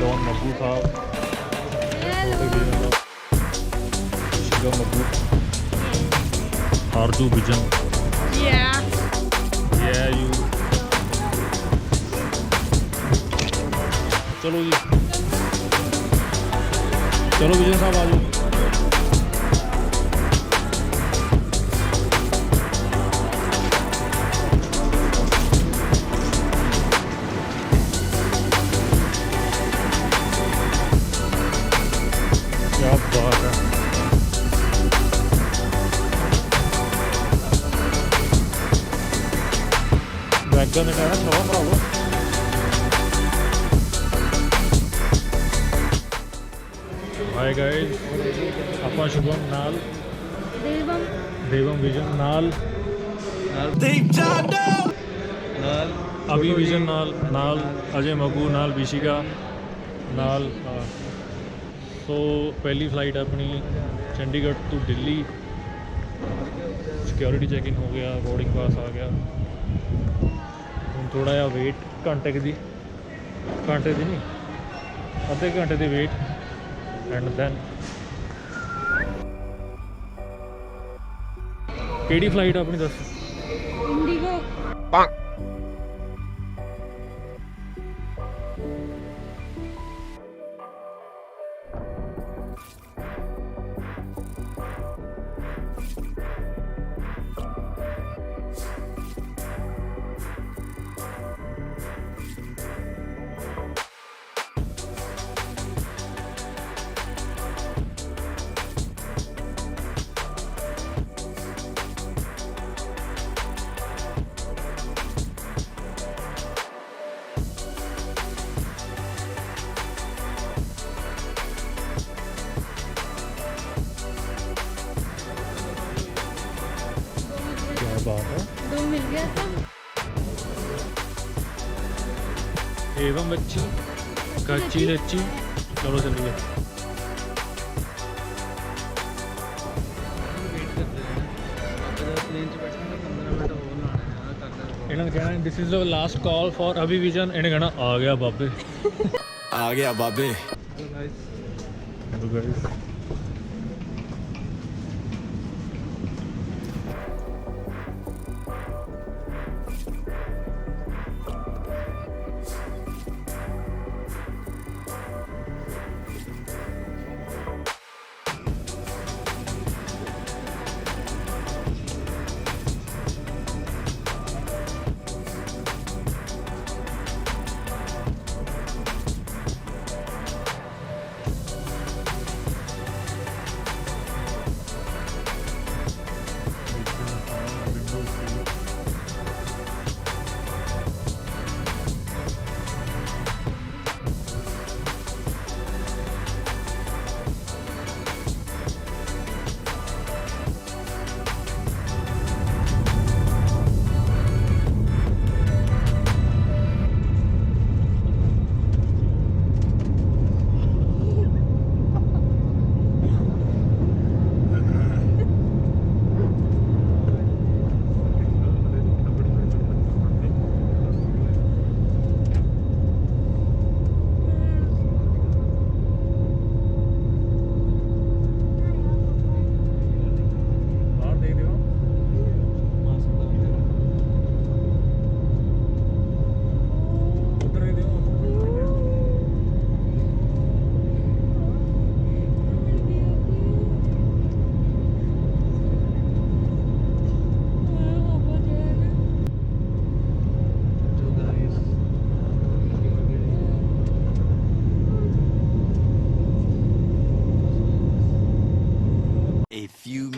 Don Maggu साहब, Shiga Maggu, Aarzoo vision, you. चलो जी, चलो विजन साहब आ जाओ। क्या बात है, बैगन ने कहना नवा भरावो। हाय गाइस, ਆਪਾਂ शुभम नाल देवम विजन नाल अभी विजन नाल अजय मग्गू नाल विशिका नाल। सो पहली फ्लाइट अपनी Chandigarh to Delhi, security checking हो गया, बोर्डिंग पास आ गया। ਹੁਣ थोड़ा जिहा वेट घंटे की नहीं अद्धे घंटे की वेट एंड दैन केड़ी फ्लाइट अपनी दस? इंडिगो। बात है, दो मिल गया था। एवं बच्ची कच्ची लच्ची। चलो चलिए, इन्होंने कहना this is the last call for अभी विजन। इन्हें कहना आ गया बाबे, आ गया बाबे।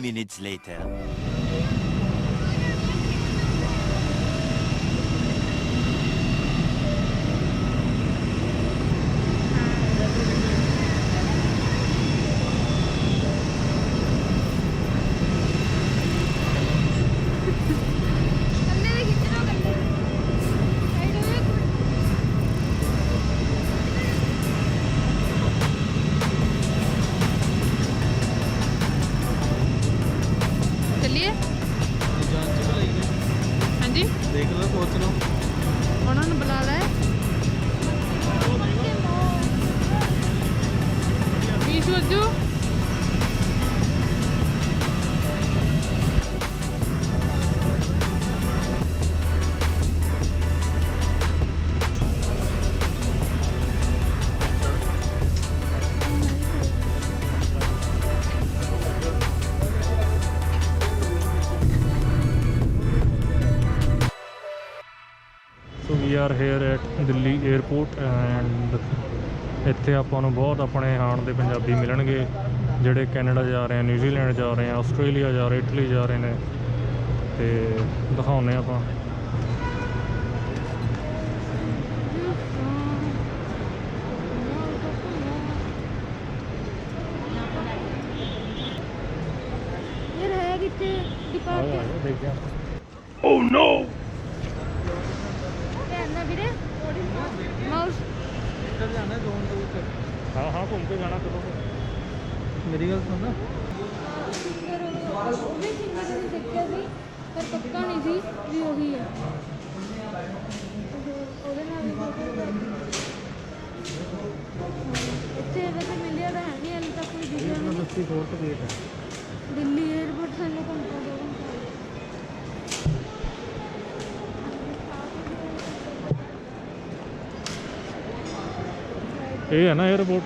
minutes later. देख लो सोच लो उन्होंने बुला लिया सोचो so we are here at Delhi airport and ਇੱਥੇ ਆਪਾਂ ਨੂੰ ਬਹੁਤ ਆਪਣੇ ਹਾਣ ਦੇ ਪੰਜਾਬੀ ਮਿਲਣਗੇ ਜਿਹੜੇ ਕੈਨੇਡਾ ਜਾ ਰਹੇ ਆ, ਨਿਊਜ਼ੀਲੈਂਡ ਜਾ ਰਹੇ ਆ, ਆਸਟ੍ਰੇਲੀਆ ਜਾ ਰਹੇ, ਇਟਲੀ ਜਾ ਰਹੇ ਨੇ, ਤੇ ਦਿਖਾਉਂਦੇ ਆਪਾਂ। ਯਾਰ ਹੈ ਕਿੱਥੇ ਡਿਪਾਰਟਮੈਂਟ ਦੇਖਦੇ ਆ। ਕਹਿੰਦਾ ਵੀਰੇ ਮਾਊਸ ਹਾਂ ਹਾਂ ਘੁੰਮ ਕੇ ਜਾਣਾ ਕਦੋਂ? मेरी गल सुन ना ਸਿੰਗਰ ਉਹ ਵੀ ਸਿੰਗਰ ਨੇ ਦੇਖਿਆ ਸੀ ਪਰ ਪੱਕਾ ਨਹੀਂ ਸੀ ਵੀ ਉਹੀ ਹੈ। ਉਹਦੇ ਨਾਲ ਵੀ ਇੱਥੇ ਵੈਸੇ ਮਿਲਿਆ ਤਾਂ ਹੈ ਨਹੀਂ ਹਾਲੇ ਤੱਕ ਕੋਈ ਦਿਖਿਆ ਨਹੀਂ। ਦੱਸੀ ਕੋਲ ਤੇ ਵੇਟ ਹੈ। ਦਿੱਲੀ 에ਅਰਪੋਰਟ ਸਾਨੂੰ ਘੰਟਾ ਦੋ ਇਹ ਹੈ ਨਾ 에ਅਰਪੋਰਟ।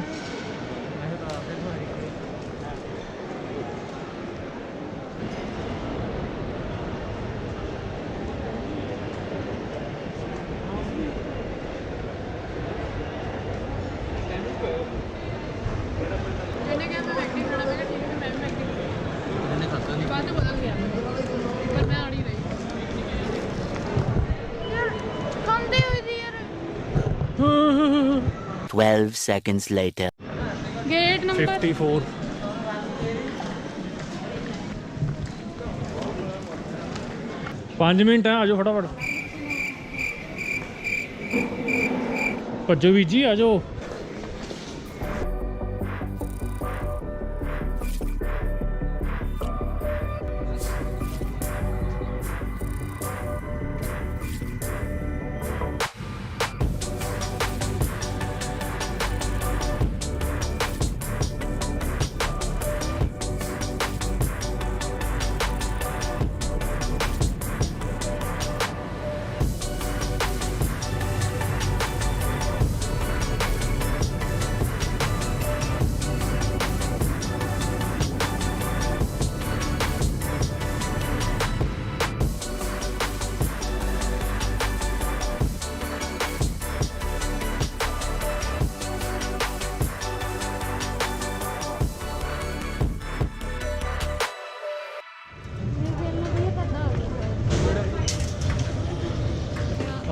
मैंने क्या मैं एक्टिंग खड़ा मैं ठीक है मैं एक्टिंग मैंने खाता नहीं बाद में बदल गया पर मैं अड़ी रही ਯਾਰ ਖਾਂਦੇ ਹੋਏ ਦੀ ਯਾਰ 12 seconds later. Gate number 54 5 minute ਆ ਜਾਓ ਫਟਾਫਟ। ਭੱਜੋ ਵੀ ਜੀ ਆ ਜਾਓ।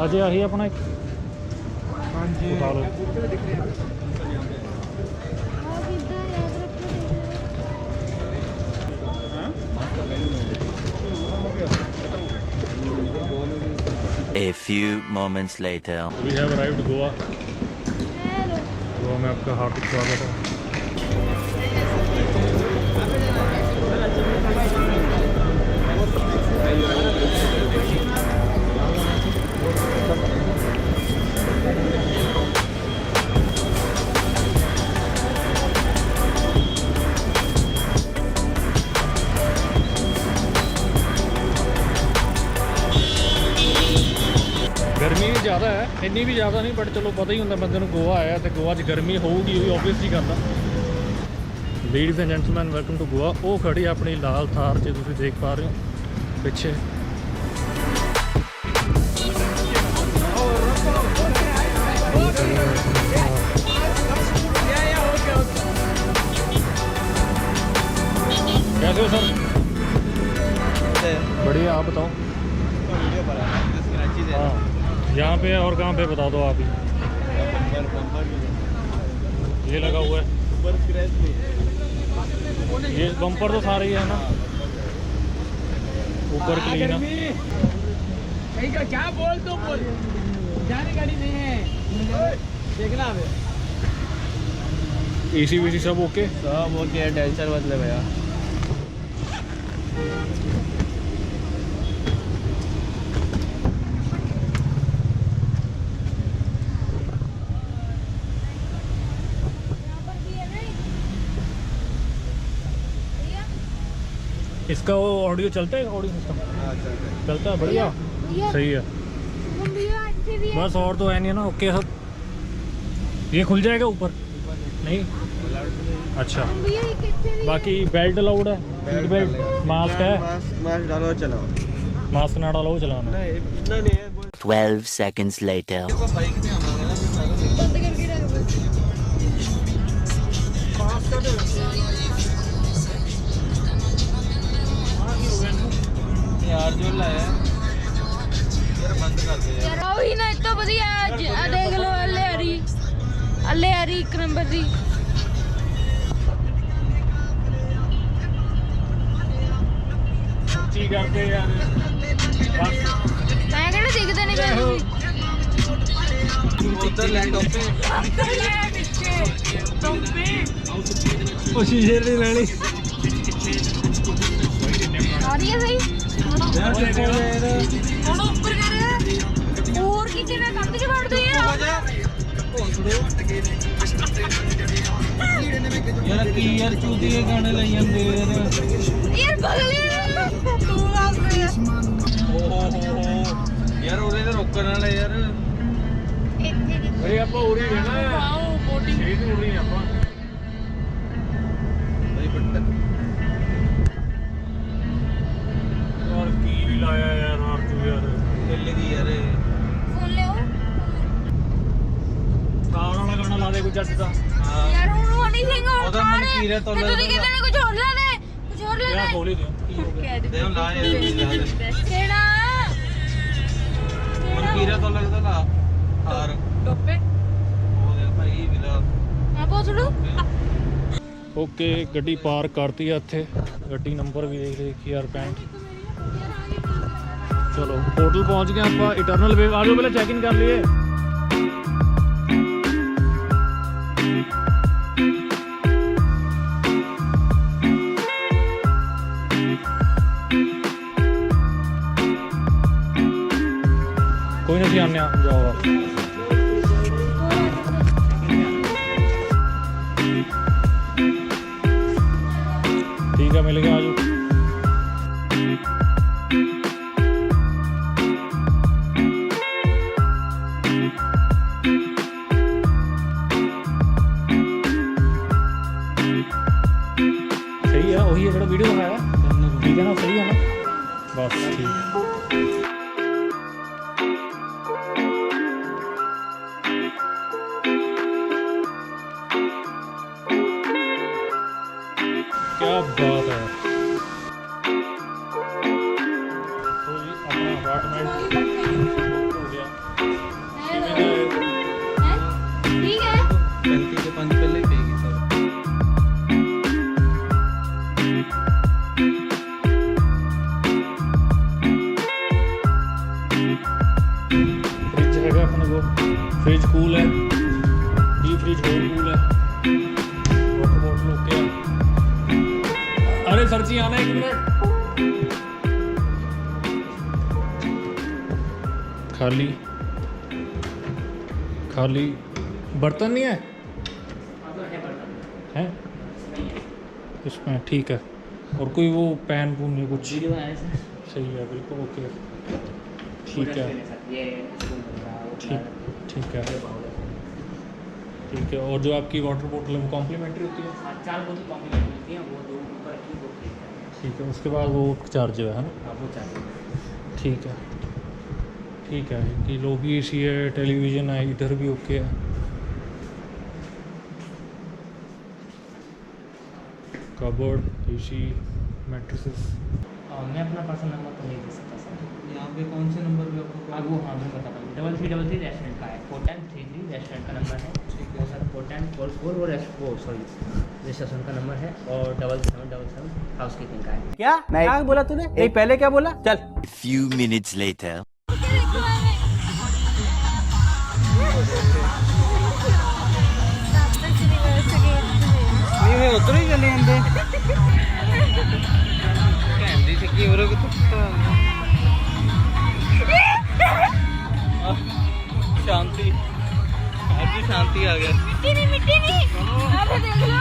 ਅਜੇ ਆਹੀ ਆਪਣਾ ਇੱਕ ਹਾਂਜੀ ਉਠਾ ਲਓ। ਆ ਕਿੱਦਾਂ ਯਾਦ ਰੱਖੋ A few moments later. We have arrived Goa. Hello Goa में आपका हार्दिक स्वागत है। गर्मी भी ज़्यादा है, इन्नी भी ज़्यादा नहीं, बट चलो पता ही होंगे बंदे को गोवा आया तो गोवा च गर्मी होगी ऑब्वियसली करता। Ladies and gentleman welcome to Goa. वो खड़ी अपनी लाल थार जो तुम देख पा रहे हो पिछे। कैसे हो सर? बढ़िया, आप बताओ। हाँ, यहाँ पे और कहाँ पे बता दो आप ही। ये लगा हुआ है, ये बम्पर तो सारे ही है ना, ऊपर क्लीन है। क्या बोल तो बोल जाने गाड़ी नहीं है देखना अब एसी वेसी सब ओके? सब ओके टेंशन मत ले भैया। इसका वो ऑडियो चलता है, ऑडियो सिस्टम चलता है, बढ़िया भैया सही है। भैया अच्छे भी है। बस और तो है नहीं ना, ओके सब। ये खुल जाएगा ऊपर नहीं? अच्छा, भैया ये कितने भी बाकी बेल्ट अलाउड है, सीट बेल्ट, मास्क है? मास्क डालो चलाओ। मास्क ना डालो चलाना। नहीं इतना नहीं है। 12 seconds later. बंद करके रख बस। यार जो लाया यार बंद कर दे यार आओ ही ना इतना बढ़िया है। देख लो अल्ले हरी एक नंबर दी। ठीक करते यार बस। मैं कहना दिखते नहीं पए उधर लैपटॉप पे ਉਹ ਸ਼ੀਸ਼ੇ ਦੀ ਵੈਲੀ आ रही है सही यार देखो यार ਹੁਣ ਉੱਪਰ ਕਰ ਹੋਰ ਕਿਤੇ ਨਾ ਕੰਧ ਚ ਵੜ ਦਈ ਆ यार की यार चूती के गाने लाई ਜਾਂਦੇ यार ਯਾਰ ਬਗਲੇ ਤੂੰ ਆਪ ਓਹੋ यार ਉਹਦੇ ਤੇ ਰੋਕਣ ਵਾਲੇ यार ਇੱਥੇ ਦੀ ਅਰੇ ਆਪਾਂ ਉਰੀ ਰਹਿਣਾ ਹੈ, ਆਓ ਬੋਟਿੰਗ ਸ਼ਹੀਦ ਉਰੀ ਆਪਾਂ। ਬਈ ਬੱਟਨ ਯਾਰ ਕੀ ਲਾਇਆ ਯਾਰ ਆਰਜੂ ਯਾਰ, ਦਿੱਲੀ ਦੀ ਯਾਰ ਫੋਨ ਲਿਓ ਕਾਰ ਵਾਲਾ ਗਾਣਾ ਲਾ ਦੇ ਕੋਈ ਜੱਟ ਦਾ। ਹਾਂ ਯਾਰ ਹੁਣ ਹਨੀ ਸਿੰਘ ਹੋਰ ਉਹਦਾ ਮਨ ਕੀ ਰਿਹਾ ਤੋਲੇ ਤੁਸੀਂ ਕਿਤੇ ਨਾ ਕੁਝ ਹੋਰ ਲਾ ਦੇ ਕੁਝ ਹੋਰ ਲਾ ਯਾਰ ਦੇ ਖੋਲੀ ਦਿਓ ਕੀ ਹੋ ਗਿਆ। ਦੇ ਲਾ ਯਾਰ ਲਾ ਦੇ ਕਿਹੜਾ ਮਨ ਕੀ ਰਿਹਾ ਤੋਲੇ ਦਾ ਲਾ ਹਾਰ ਟੋਪੇ ਉਹ ਦੇ ਭਾਈ ਵਿਲਾ ਮੈਂ ਪੁੱਛ ਲੂ ਓਕੇ ਗੱਡੀ ਪਾਰਕ ਕਰਤੀ ਆ ਇੱਥੇ, ਗੱਡੀ ਨੰਬਰ ਵੀ ਦੇਖ ਲਿਆ ਯਾਰ 65। ਚਲੋ ਹੋਟਲ ਪਹੁੰਚ ਗਏ ਆਪਾਂ, ਇਟਰਨਲ ਵੇਵ। ਆ ਜਾਓ ਪਹਿਲਾਂ ਚੈੱਕ ਇਨ ਕਰ ਲਈਏ। ਕੋਈ ਨਹੀਂ, ਅਸੀਂ ਆਉਂਦੇ ਹਾਂ, ਜਾਓ ਆਪ। ठीक है मिल गया, आ जाओ। सही है, वही है जो वीडियो दिखाया, ठीक है ना, सही है ना, बस ठीक है। क्या बात है। तो ये अपना अपार्टमेंट हो गया। ठीक है 35 के 5 पहले ही पेगी सब फ्रिज है अपने को, फ्रिज कूल है, डीप फ्रिज और कूल है, वाटर बॉटल ओके है। अरे सर जी आना 1 मिनट। खाली खाली बर्तन नहीं है, हैं इसमें, ठीक है। और कोई वो पैन पून नहीं कुछ? सही है, बिल्कुल ओके, ठीक है, ठीक ठीक है, ठीक है। और जो आपकी वाटर बोतल है वो कॉम्प्लीमेंट्री होती है? 4 बोतल कॉम्प्लीमेंट होती हैं, वो 2 ऊपर की वो फ्री है। ठीक है, उसके बाद वो चार्ज है ना? हाँ, वो चार्ज ठीक है, ठीक है। कि लॉबी एसी है, टेलीविज़न है, इधर भी ओके है। Cupboard, AC, mattresses. मैं अपना पर्सनल नंबर तो नहीं दे सकता सर। यहाँ पे कौन से नंबर पे आपको हाँ वो हाँ मैं बताता हूँ, 3333 रेस्टोरेंट का है, 4333 रेस्टोरेंट का नंबर है। वो सर 4344 वो सॉरी रजिस्ट्रेशन का नंबर है, और 7777 हाउस कीपिंग का है। क्या क्या बोला तूने? नहीं पहले क्या बोला? चल A few minutes later. नहीं मैं उधर ही चले जाते कहंदी थी कि और शांति आज भी शांति आ गया मिट्टी नहीं अब देख लो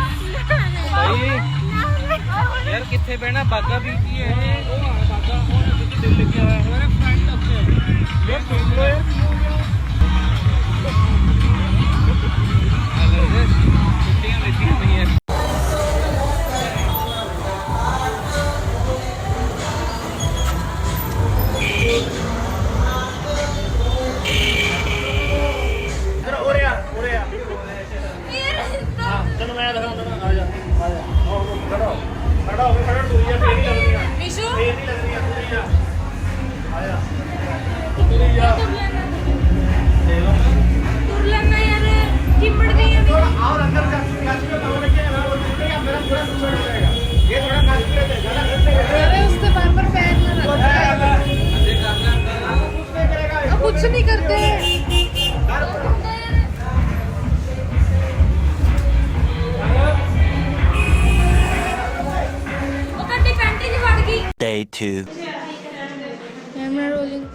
भाई यार कितने बहना बागा बीच ही है वो बागा और दिल लगे हुआ है मेरे फ्रेंड अच्छे हैं ये सुन लो यार छुट्टियां लेती नहीं है चलो मैं दिखाऊंगा ना आ जा खड़ा हो खड़ा दूरिया फेर ही लगनी है विशु फेर ही लगनी है दूरिया आया दूरिया दूर लेना यार चिपड़ गई है थोड़ा और अंदर का काम लेके मैं वो टूटेगा मेरा पूरा टूट जाएगा ये थोड़ा काट के दे ज्यादा करते अरे उसके बार पर पैर न रख कुछ नहीं करते वो कट्टी पैंटी जी फट गई Day 2. कैमरा रोलिंग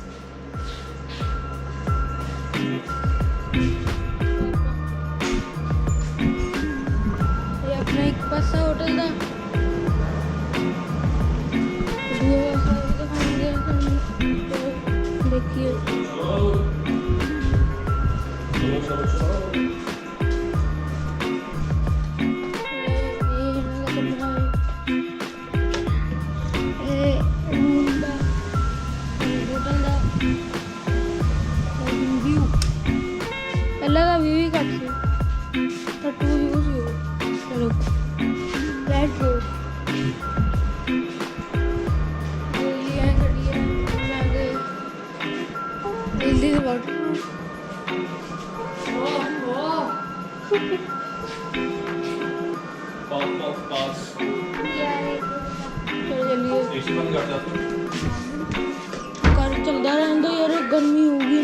ये अपना एक पासा होटल था देखिए ਪਹਿਲਾਂ ਦਾ ਵੀ ਘੱਟ ਸੀ ਤਾਂ 2 ਯੂਜ਼ ਹੋ ਚਲੋ ਲੈਟਸ ਗੋ ਇਹ ਹੈ ਗੱਡੀ ਹੈ ਲਾਗੇ ਦਿੱਲੀ ਦੇ ਬਾਹਰ पास चलो चलिए एसी बंद कर दो कर चलता रहता यार गर्मी होगी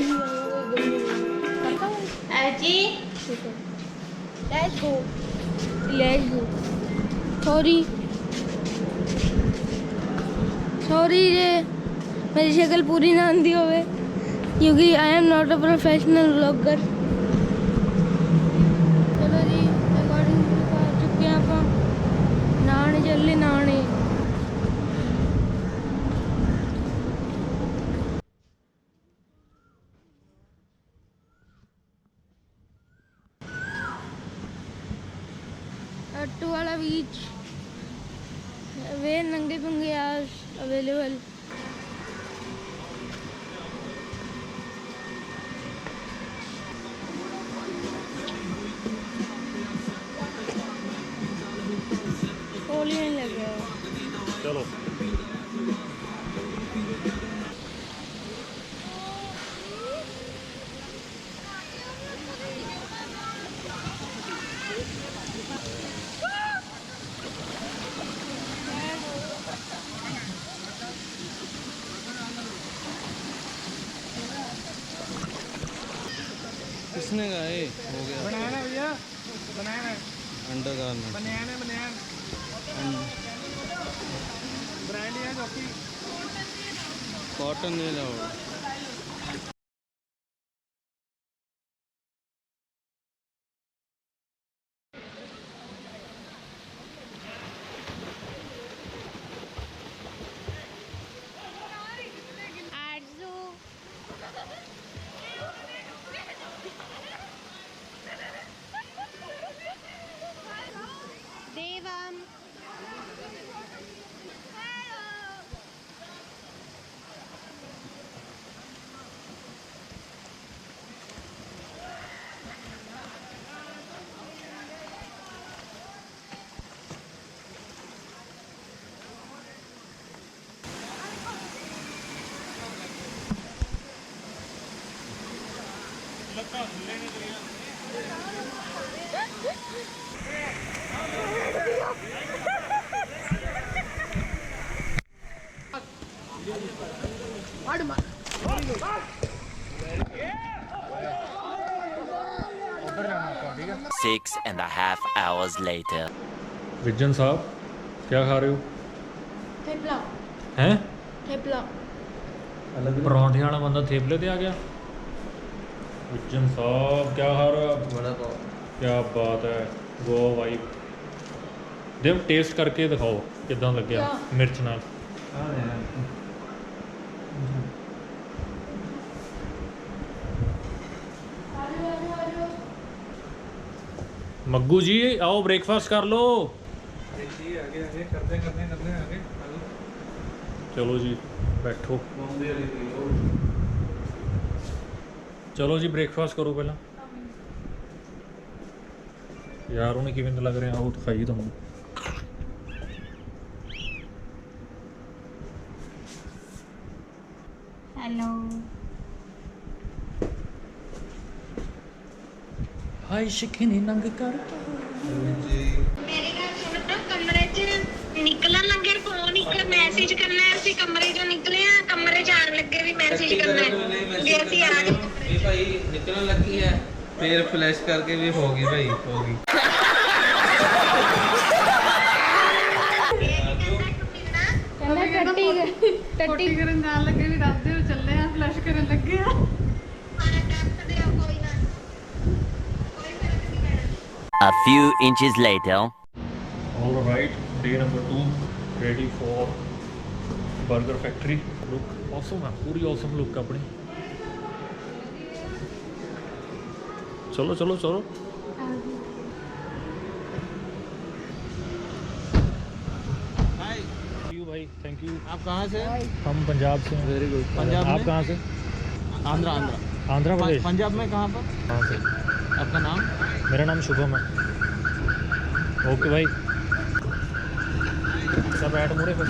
जी लेट्स गो सॉरी जे मेरी शक्ल पूरी ना आती होवे क्योंकि I am not a professional vlogger चलो जी रिकॉर्डिंग कर चुके हैं आप नाने चले नाने अट्टू वाला बीच वे नंगे पंगे आज अवेलेबल होली नहीं लग रहा चलो किसने गाए हो गया बनाना भैया बनाना अंडर गारमेंट बनाना ब्रांड है जॉकी कॉटन ले लो देवम Six and a half hours later. Vision साहब क्या खा रहे हो थेपला हैं थेपला परांठे वाला बंदा थेपले ते आ गया विजन साहब क्या खा रहे हो आप वड़ा पाव क्या बात है गो वाइफ ਦੇਵ ਟੇਸਟ ਕਰਕੇ ਦਿਖਾਓ ਕਿਦਾਂ ਲੱਗਿਆ ਮਿਰਚ ਨਾਲ। मग्गू जी आओ ब्रेकफास्ट कर लो। आगे करते आगे चलो जी बैठो, चलो जी ब्रेकफास्ट करो पहला। यार उन्हें किवें लग रहा वो तो खाई तुम। हेलो हाय शिकनी नंग कर ਮੇਰੀ ਗੱਲ ਸੁਣੋ, ਕਮਰੇ 'ਚ ਨਿਕਲਣ ਲੱਗੇ ਫੋਨ ਇੱਕ ਮੈਸੇਜ ਕਰਨਾ ਹੈ। ਅਸੀਂ ਕਮਰੇ 'ਚੋਂ ਨਿਕਲੇ ਆ, ਕਮਰੇ 'ਚ ਆਣ ਲੱਗੇ ਵੀ ਮੈਸੇਜ ਕਰਨਾ ਹੈ ਜੇ ਅਸੀਂ ਆ ਗਏ। ਇਹ ਭਾਈ ਨਿਕਲਣ ਲੱਗੀ ਹੈ, ਫੇਰ ਫਲੈਸ਼ ਕਰਕੇ ਵੀ ਹੋ ਗਈ ਭਾਈ, ਹੋ ਗਈ। ਕਹਿੰਦਾ ਟੱਟੀ ਕਰਨ ਜਾਣ ਲੱਗੇ ਵੀ ਦੱਸ ਦਿਓ, ਚੱਲੇ ਆ ਫਲੈਸ਼ ਕਰਨ ਲੱਗੇ ਆ। A few inches later. All right, day number 2 ready for burger factory. Look awesome है, पूरी awesome look अपनी। चलो चलो चलो। भाई थैंक यू। आप कहाँ से? हम पंजाब से हैं। Very good. पंजाब आप कहाँ से? आंध्रा। आंध्र प्रदेश। पंजाब में कहाँ पर? कहाँ से? आपका नाम? मेरा नाम शुभम है। ओके भाई सब ऐड मुड़े फिर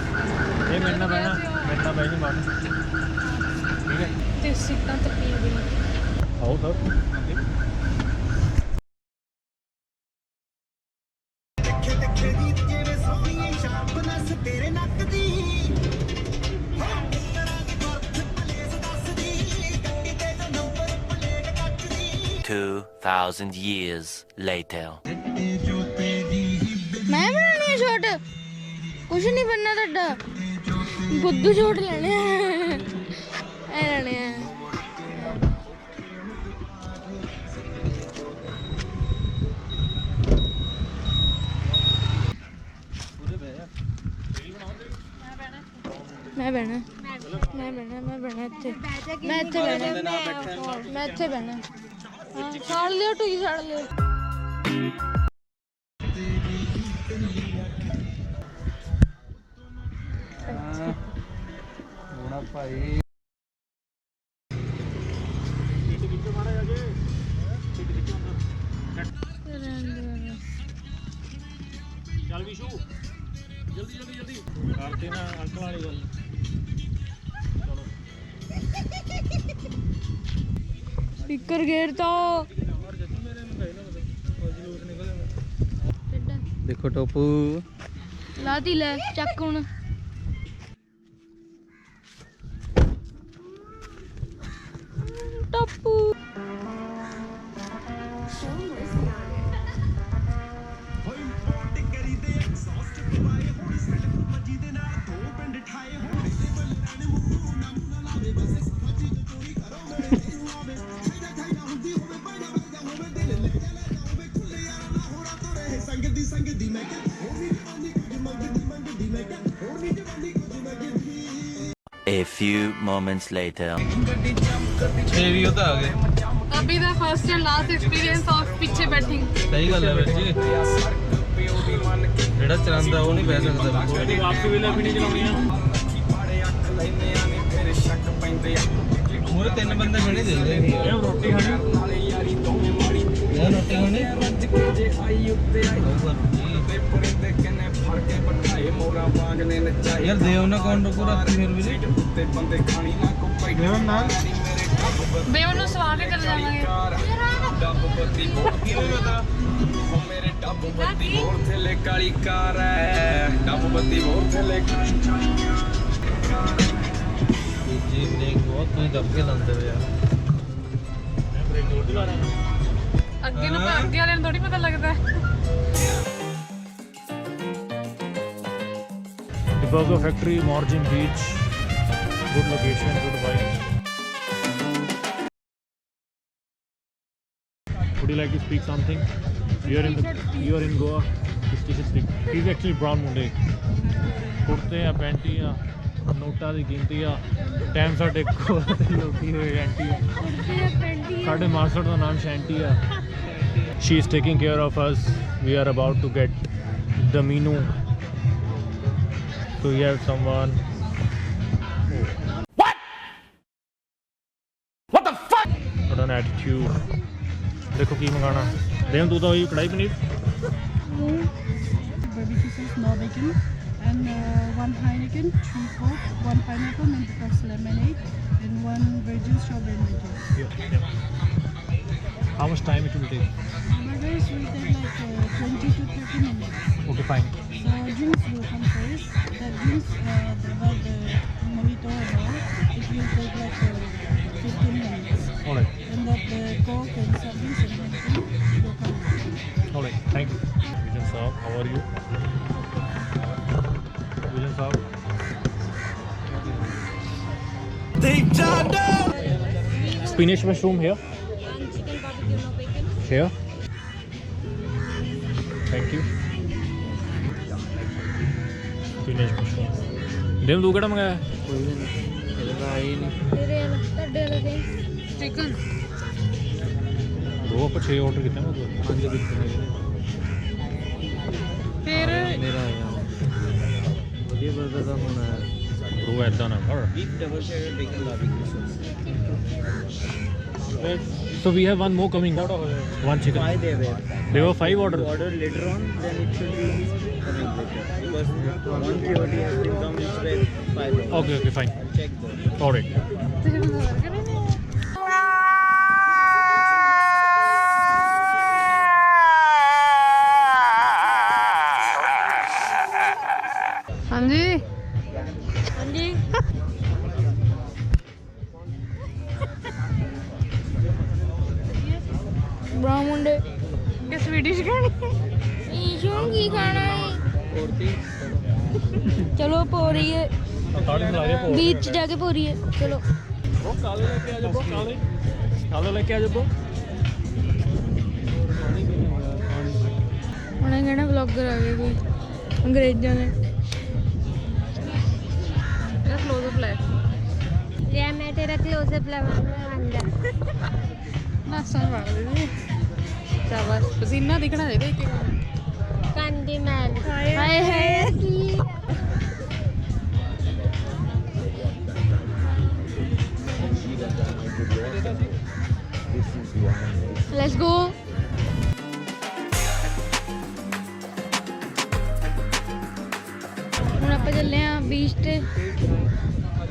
ये मिलना पैनी मान ठीक है। ਤੇ ਸੀਟਾਂ ਤੱਕੀਆਂ ਵੀ आओ सर। Two 2,000 years later. ਮੈਂ ਬਣਾਉਣੀ ਸ਼ੋਟ, ਕੁਛ ਨਹੀਂ ਬਣਨਾ ਤੁਹਾਡਾ। ਬੁੱਧੂ ਸ਼ੋਟ ਲੈਣੇ ਆ, ਐ ਲੈਣੇ ਆ। ਮੈਂ ਬਹਿਣਾ ਇੱਥੇ, ਮੈਂ ਇੱਥੇ ਬਹਿਣਾ। ਹਾਂ ਛਾੜ ਲਿਓ, ਟੂਈ ਛਾੜ ਲਿਓ। ਭਾਈ ਚੱਲ ਵਿਸ਼ੂ ਜਲਦੀ ਕਰਤੇ ਨਾ ਅੰਕਲ ਵਾਲੀ ਗੱਲ। ਚਲੋ ਸਪੀਕਰ ਗੇਰਤਾ। ਦੇਖੋ ਟੋਪੂ ਲਾਤੀ ਲੈ ਚੱਕ ਹੁਣ। ਟੱਪੂ A few moments later. ਇਹ ਵੀ ਉਹ ਤਾਂ ਆ ਗਏ। ਅਭੀ ਦਾ first and last experience of ਪਿੱਛੇ ਬੈਠਿੰਗ। ਸਹੀ ਗੱਲ ਹੈ ਵੀਰ ਜੀ, ਜਿਹੜਾ ਚਲਾਉਂਦਾ ਉਹ ਨਹੀਂ ਬਹਿ ਸਕਦਾ। ਵਾਪਸੀ ਵੇਲੇ ਵੀ ਨਹੀਂ ਚਲਾਉਣੀਆਂ। ਮੂਰੇ 3 ਬੰਦੇ ਬਣੇ ਦੇ ਦੇ। ਇਹ ਰੋਟੀ ਖਾਣੀ ਇਹ ਰੋਟੀ ਹੋਣੀ ਯਾਰ ਦੇ ਉਹਨਾਂ ਕੌਣ ਰੁਕੋ ਰਾਤੀ ਫਿਰ ਵੀ ਦੇਵਨ ਨਾਲ ਬੇਵਨ ਨੂੰ ਸਵਾ ਕੇ ਚਲੇ ਜਾਵਾਂਗੇ। ਕਾਲੀ ਕਾਰ ਹੈ ਡੱਬ ਬੱਤੀ ਹੋਰ ਥੱਲੇ ਜੀ ਬ੍ਰੇਕ ਬਹੁਤ ਤੁਸੀਂ ਦੱਬ ਕੇ ਲਾਉਂਦੇ ਹੋ ਯਾਰ। ਮੈਂ ਬ੍ਰੇਕ ਜ਼ੋਰ ਦੀ ਲਾ ਰਿਹਾ। ਅੱਗੇ ਨੂੰ ਅੱਗੇ ਵਾਲੇ ਨੂੰ ਥੋੜੀ ਪਤਾ ਲੱਗਦਾ। The Burger Factory, Morjin Beach, good location, good vibes. Would you like to speak something? You are in Goa. He's actually brown ਮੁੰਡੇ ਕੁੜਤੇ ਆ ਪੈਂਟੀ ਆ ਨੋਟਾਂ ਦੀ ਗਿਣਤੀ ਆ ਟਾਈਮ ਸਾਡੇ ਕੋਲ ਲੋਕੀ ਹੋਏ ਐਂਟੀ ਆ ਸਾਡੇ ਮਾਸਟਰ ਦਾ ਨਾਮ ਸ਼ੈਂਟੀ ਆ she is taking care of us we are about to get the menu so we have someone what the fuck what an attitude देखो की मंगाना देम तू तो वही कढ़ाई paneer barbecue sauce, no bacon, and 1 Heineken, 3 Coke, 1 pineapple, and plus lemonade, and 1 virgin strawberry juice. how much time it will take Burgers will take like 20 to 30 minutes. okay fine So drinks will come first. The drinks, about the mojito and all, it will take like 15 minutes. all right And that the Coke and soft drinks and everything will come. all right thank you Vijan Saab how are you Vijan Saab spinach mushroom here chicken barbecue, no bacon. here thank you spinach mushroom ਦੇਮ ਤੂੰ ਕਿਹੜਾ ਮੰਗਾਇਆ ਤੇਰੇ ਤੁਹਾਡੇ ਵਾਲੇ Chicken. ਦੋ ਆਪਾਂ 6 order ਕੀਤੇ ਮੈਂ 5 ਕੀਤੇ ਨੇ ਫਿਰ ਮੇਰਾ ਆਇਆ ਵਧੀਆ ਬਰਗਰ ਦਾ ਹੁਣ ਆਇਆ ਬ్రో ਐਦਾਂ ਨਾ ਕਰ beef double shaded bacon barbecue sauce so we have one more coming one chicken why they were there were 5 orders order later on then it should be coming later because one POD has been come which were 5 okay fine I'll check those all right ਹਾਂਜੀ ਹਾਂਜੀ brown ਮੁੰਡੇ ਕਿ Swedish ਖਾਣੀ issue ਕੀ ਖਾਣਾ ਹੈ ਚਲੋ ਪੋ ਰਹੀ ਹੈ ਤਾਲੀ ਲਾ ਕੇ ਪੋ बीच जाके पो रही है चलो ਉਹ ਕਾਲੇ ਲੈ ਕੇ ਆ ਜਾਓ ਕਾਲੇ ਲੈ ਕੇ ਆ ਜਾਓ ਉਹਨੇ ਕਹਿਣਾ ਵਲੌਗਰ ਆ ਗਏ ਕੋਈ ਅੰਗਰੇਜ਼ਾਂ ਨੇ ਇਹ ਕਲੋਜ਼ ਅਪ ਲੈ ਲਿਆ ਮੈਂ ਤੇਰਾ ਕਲੋਜ਼ਅਪ ਲਵਾਂਗਾ ਨਾਸਾਂ ਵਾੜ ਦੇ ਸ਼ਾਬਾਸ਼ ਪਸੀਨਾ ਦਿਖਣਾ ਚਾਹੀਦਾ ਇੱਕ ਕੰਦੀ ਮੈਲ ਹਾਏ ਹਾਏ ਕੀ ਲੈਟਸ ਗੋ ਹੁਣ ਆਪਾਂ ਚੱਲੇ ਆਂ ਬੀਚ ਤੇ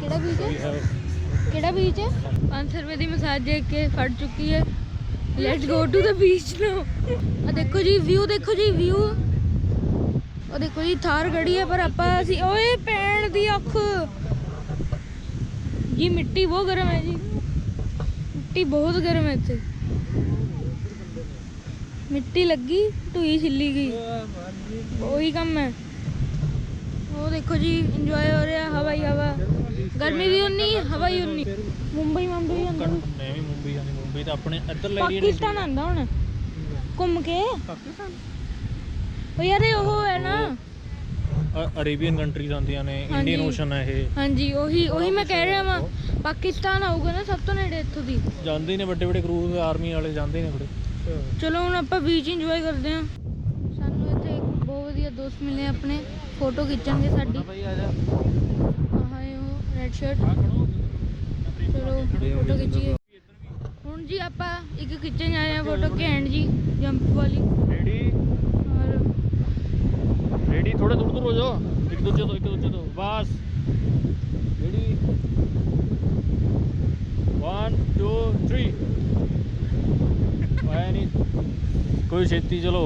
ਕਿਹੜਾ ਬੀਚ ਹੈ ਕਿਹੜਾ ਬੀਚ ਹੈ 500 ਰੁਪਏ ਦੀ ਮਸਾਜ ਦੇ ਕੇ ਫੜ ਚੁੱਕੀ ਹੈ let's go to the beach now ਆ ਦੇਖੋ ਜੀ ਵਿਊ ਦੇਖੋ ਜੀ ਵਿਊ ਉਹ ਦੇਖੋ ਜੀ ਥਾਰ ਖੜੀ ਹੈ ਪਰ ਆਪਾਂ ਅਸੀਂ ਓਏ ਪੈਣ ਦੀ ਅੱਖ ਜੀ ਮਿੱਟੀ ਬਹੁਤ ਗਰਮ ਹੈ ਜੀ ਮਿੱਟੀ ਬਹੁਤ ਗਰਮ ਹੈ ਇੱਥੇ ਮਿੱਟੀ ਲੱਗੀ ਢੂਈ ਛਿੱਲੀ ਗਈ ਉਹੀ ਕੰਮ ਹੈ ਉਹ ਦੇਖੋ ਜੀ ਇੰਜੋਏ ਹੋ ਰਿਹਾ ਹਵਾ ਹੀ ਹਵਾ गर्मी भी उन्नी हवा ही उन्नी मुंबई अंदर मैं भी मुंबई आनी मुंबई तो अपने इधर ले पाकिस्तान आंदा हुन घूम के पाकिस्तान ओ यार ये वो है ना अरेबियन कंट्रीज आंदियां ने इंडियन ओशन है ये हां जी ओही मैं कह रहा हां पाकिस्तान आऊगा ना सब तो नेड़े इत्थों दी ਜਾਂਦੇ ਨੇ ਵੱਡੇ ਵੱਡੇ ਕਰੂਜ਼ ਆਰਮੀ ਵਾਲੇ ਜਾਂਦੇ ਨੇ ਬੜੇ ਚਲੋ ਹੁਣ ਆਪਾਂ ਬੀਚ ਇੰਜੋਏ ਕਰਦੇ ਆਂ ਸਾਨੂੰ ਇੱਥੇ ਇੱਕ ਬਹੁਤ ਵਧੀਆ ਦੋਸਤ ਮਿਲੇ ਆਪਣੇ ਫੋਟੋ ਖਿੱਚਣਗੇ ਸਾਡੀ ਭਾਈ ਆ ਜਾ ਆਹ ਉਹ ਰੈਡ ਸ਼ਰਟ ਚਲੋ ਫੋਟੋ ਖਿੱਚੀਏ ਹੁਣ ਜੀ ਆਪਾਂ ਇੱਕ ਖਿੱਚਣ ਆਏ ਆ ਫੋਟੋ ਘੈਂਟ ਜੀ ਜੰਪ ਵਾਲੀ रेडी ਔਰ रेडी थोड़े दूर दूर हो जाओ एक दूसरे तो बस रेडी 1 2 3 नहीं कोई छेती चलो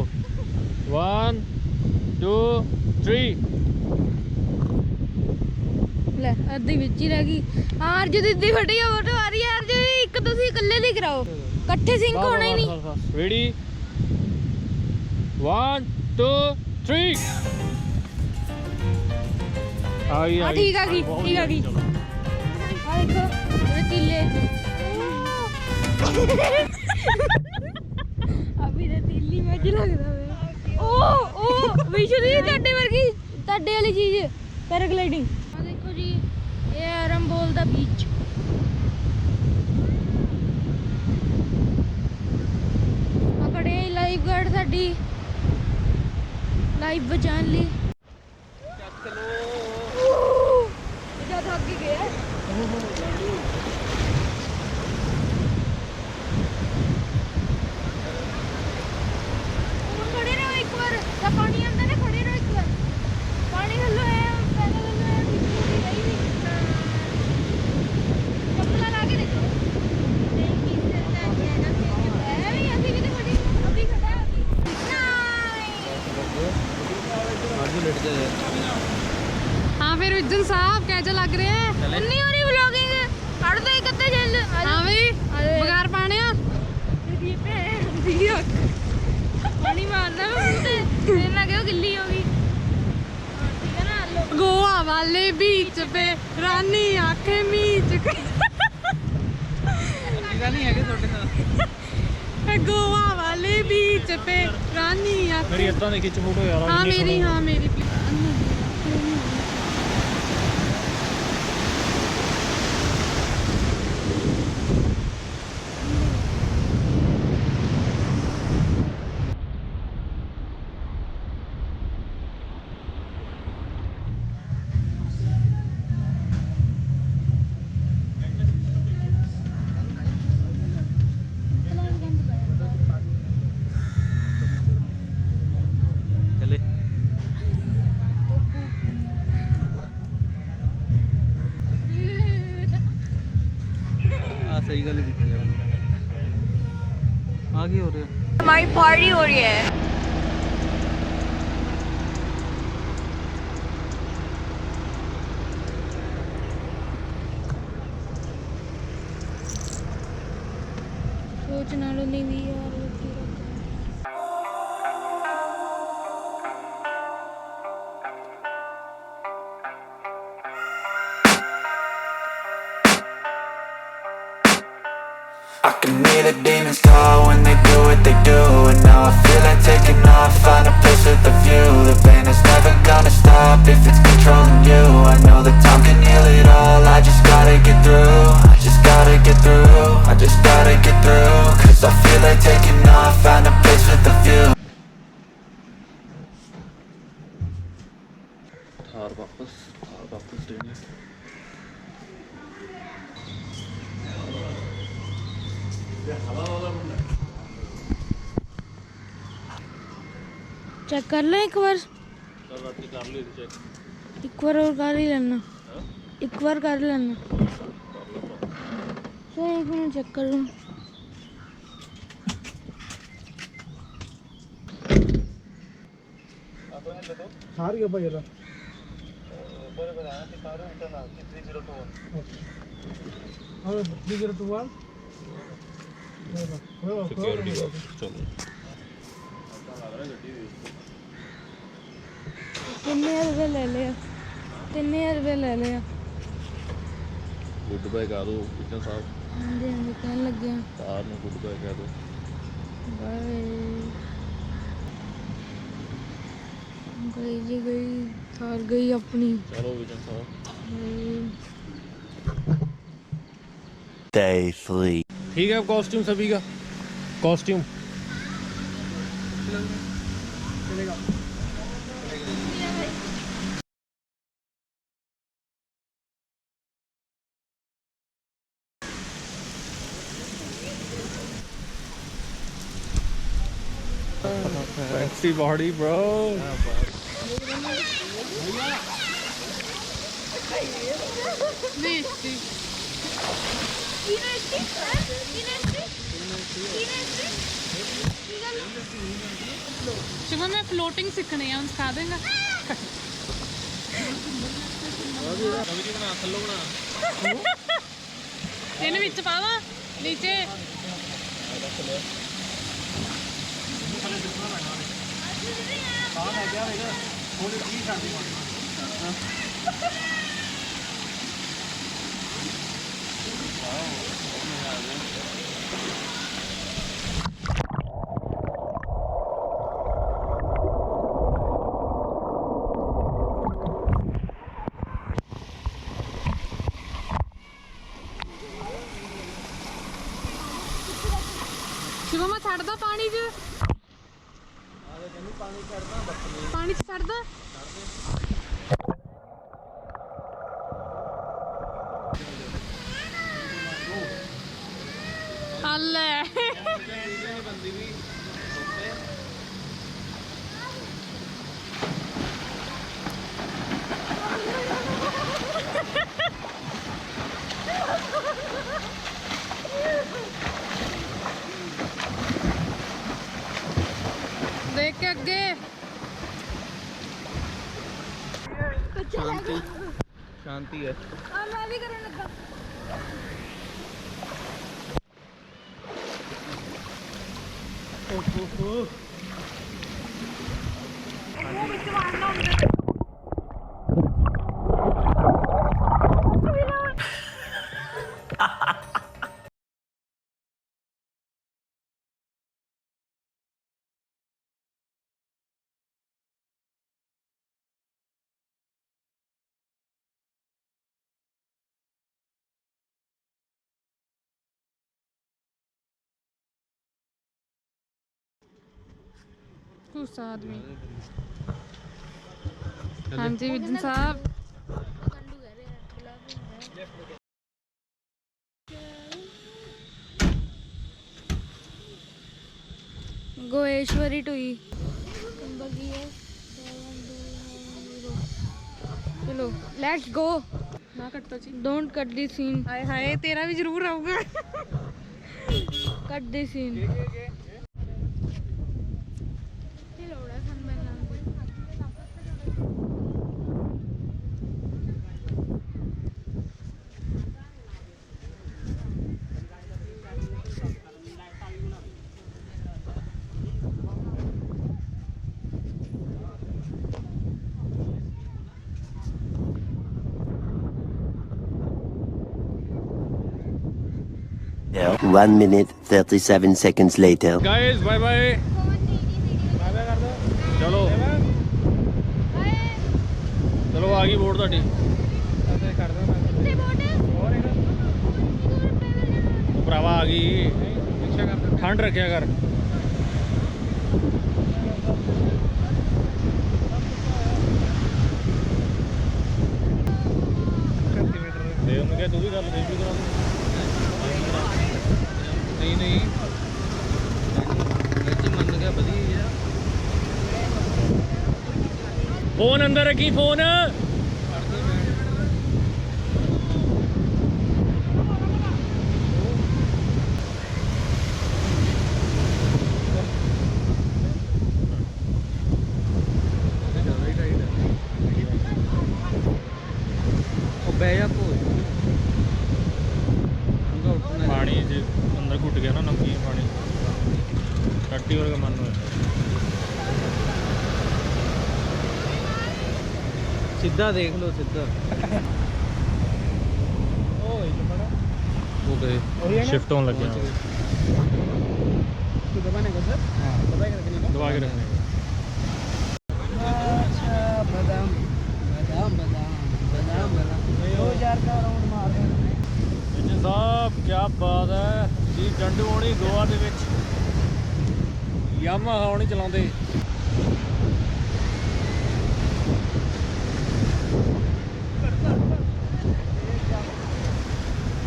1 2 3 ਲੈ ਅੱਧੀ ਵਿੱਚ ਹੀ ਰਹਿ ਗਈ ਆਰ ਜੀ ਦਿੱਦੀ ਫਟੀ ਆ ਫੋਟੋ ਆ ਰਹੀ ਹੈ ਜੀ ਇੱਕ ਤੁਸੀਂ ਇਕੱਲੇ ਦੀ ਕਰਾਓ ਇਕੱਠੇ ਸਿੰਕ ਹੋਣਾ ਹੀ ਨਹੀਂ रेडी 1 2 3 आई ਆ ਠੀਕ ਆ ਗਈ ਠੀਕ ਆ ਗਈ ਆ ਦੇਖੋ ਰਤੀਲੇ ਅਭੀ ਰਤੀਲੀ ਵਿੱਚ ਲੱਗਦਾ ਵੇ ਉਹ ਵਿਸ਼ੂ ਦੀ ਤੁਹਾਡੇ ਵਰਗੀ ਤੁਹਾਡੇ ਵਾਲੀ ਚੀਜ਼ ਪੈਰਾਗਲਾਈਡਿੰਗ। ਆ ਦੇਖੋ ਜੀ ਇਹ ਹੈ ਰੰਬੋਲ ਦਾ ਬੀਚ। ਆ ਖੜੇ ਲਾਈਫ ਗਾਰਡ ਸਾਡੀ ਲਾਈਫ ਬਚਾਉਣ ਲਈ। ਜਾ ਥੱਕ ਗਿਆ। ਖੜੇ ਰਹੋ ਇੱਕ ਵਾਰ ਤਾਂ ਪਾਣੀ ਆਉਂਦਾ ਨਾ, ਖੜੇ ਰਹੋ ਇੱਕ ਵਾਰ। ਪਾਣੀ ਹੱਲੋ ਹੈ ਪੈਦਲ ਹੱਲੋ ਹੈ ਪੂਰੀ ਰਹੀ ਨਹੀਂ। ਚੱਪਲਾਂ ਲਾ ਕੇ ਦੇਖੋ। ਨਹੀਂ ਕੀ ਕਰਨਾ ਹੈ ਵੀ ਅਸੀਂ ਵੀ ਤਾਂ ਖੜੀ ਅਭੀ ਖੜਾ ਹੈ हाँ फिर उज्जैन साहब कैसे लग रहे हैं? उन्नी हो रही व्लॉगिंग कर दो एक अद्धे जल। हाँ भाई बगैर पाने पानी मारना मैं मुंह ते फिर ना कहो गिल्ली होगी। ठीक है ना लो। गोवा वाले बीच पे रानी आंखें मीच के गोवा वाले बीच पे रानी आंखें। मेरी इतना नहीं खिंच फोटो यार। हाँ मेरी चले सही गल आगे हो रहे हैं। हमारी पार्टी हो रही है। सोचना लो नहीं भी यार। I can hear the demons call when they do what they do. And now I feel like taking off, find a place with a view. The pain is never gonna stop if it's controlling you. I know that time can heal it all, I just gotta get through. I just gotta get through, I just gotta get through. Cause I feel like taking off, find a place with a view. Thar वापस देनी। Check कर लो एक बार। एक बार और कर ही लेना। एक बार कर लेना। चलो एक मिनट चेक कर लूँ। हार गया भाई। किन्ने रुपए ले लिया? 3000 रुपए ले लिया। गुड बाय कह दो विजन साहब। हाँ जी कहने लग गया। कार में गुड बाय कह दो। बाय। गई जी गई, थार गई अपनी। चलो विजन साहब। Day 3. ठीक है कॉस्ट्यूम सभी का costume. Fancy body, bro. Shivam मैं फ्लोटिंग सीखनी है, सिखा देगा? ਇਹਨੂੰ ਵਿੱਚ ਪਾਵਾਂ ਨੀਚੇ। ਛੱਡਦਾ ਪਾਣੀ 'ਚ ਪਾਣੀ 'ਚ ਛੱਡਦਾ ਹੱਲੇ देख के अगे शांति शांति है मैं भी करने लगा गुस्सा आदमी हाँ जी विजन साहब गोएश्वरी टुई चलो लेट्स गो ना कटता जी डोंट कट दी सीन हाय हाय तेरा भी जरूर आऊगा cut the scene Yeah. 1 minute 37 seconds later. Guys bye bye चलो चलो आ गई बोट ਤੁਹਾਡੀ ਭਰਾਵਾ ਆ ਗਈ ਠੰਡ ਰੱਖਿਆ ਕਰ ਦੇ ਉਹਨੂੰ ਕਿਹਾ ਤੂੰ ਵੀ ਗੱਲ ਦੇਖ ਵੀ ਕਰਾ नहीं नहीं मन गया बढ़िया फोन अंदर रखी फोन पानी अंदर घुट गया ना नमकीन पानी टट्टी वर्गा मन हो सीधा देख लो सीधा वो गए शिफ्ट होने लग गया दबा के रखने बादाम बादाम बादाम बादाम बादाम 2000 का राउंड मार ਵਿਜਨ ਸਾਹਿਬ ਕੀ ਬਾਤ ਹੈ ਜੀ ਜੰਡੂ ਹੋਣੀ ਗੋਆ ਦੇ ਵਿੱਚ ਯਾਮਾਹਾ ਹੋਣੀ ਚਲਾਉਂਦੇ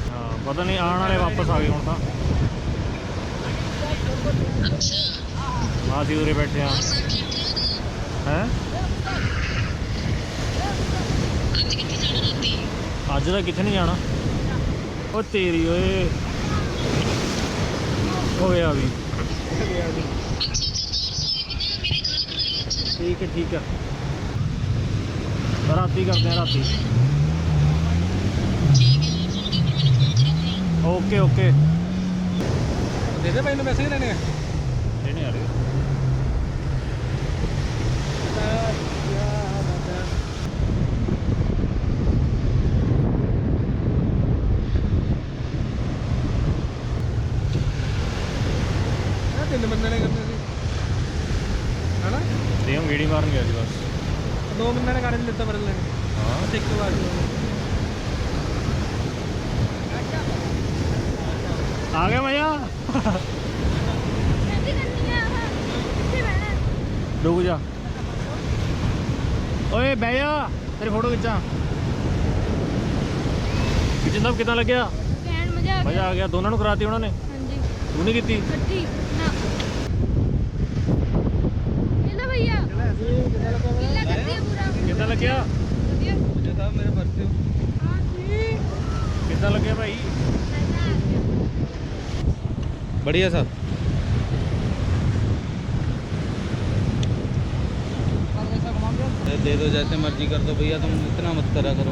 ਹਾਂ ਪਤਾ ਨਹੀਂ ਆਉਣ ਵਾਲੇ ਵਾਪਸ ਆ ਗਏ ਹੁਣ ਤਾਂ ਅਸੀਂ ਉਰੇ ਬੈਠੇ ਆ ਹੈ ਅੱਜ ਦਾ ਕਿੱਥੇ ਨਹੀਂ ਜਾਣਾ ਉਹ ਤੇਰੀ ਓਏ ਹੋਇਆ ਵੀ ਠੀਕ ਹੈ ਰਾਤੀ ਕਰਦੇ ਆ ਰਾਤੀ ਓਕੇ दे दे भाई ने पैसे लेने ਲੈਣੇ ਆ ਰਹੇ तीन बंदे ने करने थे है ना ਤੇ ਉਹ ਗੇੜੀ ਮਾਰਨ ਗਿਆ ਸੀ ਬਸ 2 बंदे ने गाड़ी लेता बदल लेंगे ਹਾਂ एक के बाद ਆ ਗਿਆ ਮਜ਼ਾ रुक जा ओए बह जा तेरी फोटो खिंचा किचन साहब कितना लग गया ਕਹਿਣ ਮਜ਼ਾ आ गया दोनों ਨੂੰ कराती उन्होंने ਹਾਂਜੀ तू नहीं की ਇਕੱਠੀ ਨਾ ਇਹ ਲੈ ਭਈਆ ਕਿੱਲਾ ਕਰਦੀ ਹੈ ਪੂਰਾ कितना लग गया ਵਧੀਆ मुझे था मेरे भरते हो ਹਾਂ ਜੀ कितना लग गया भाई बढ़िया सर दे दो जैसे मर्जी कर दो भैया तुम इतना मत करा करो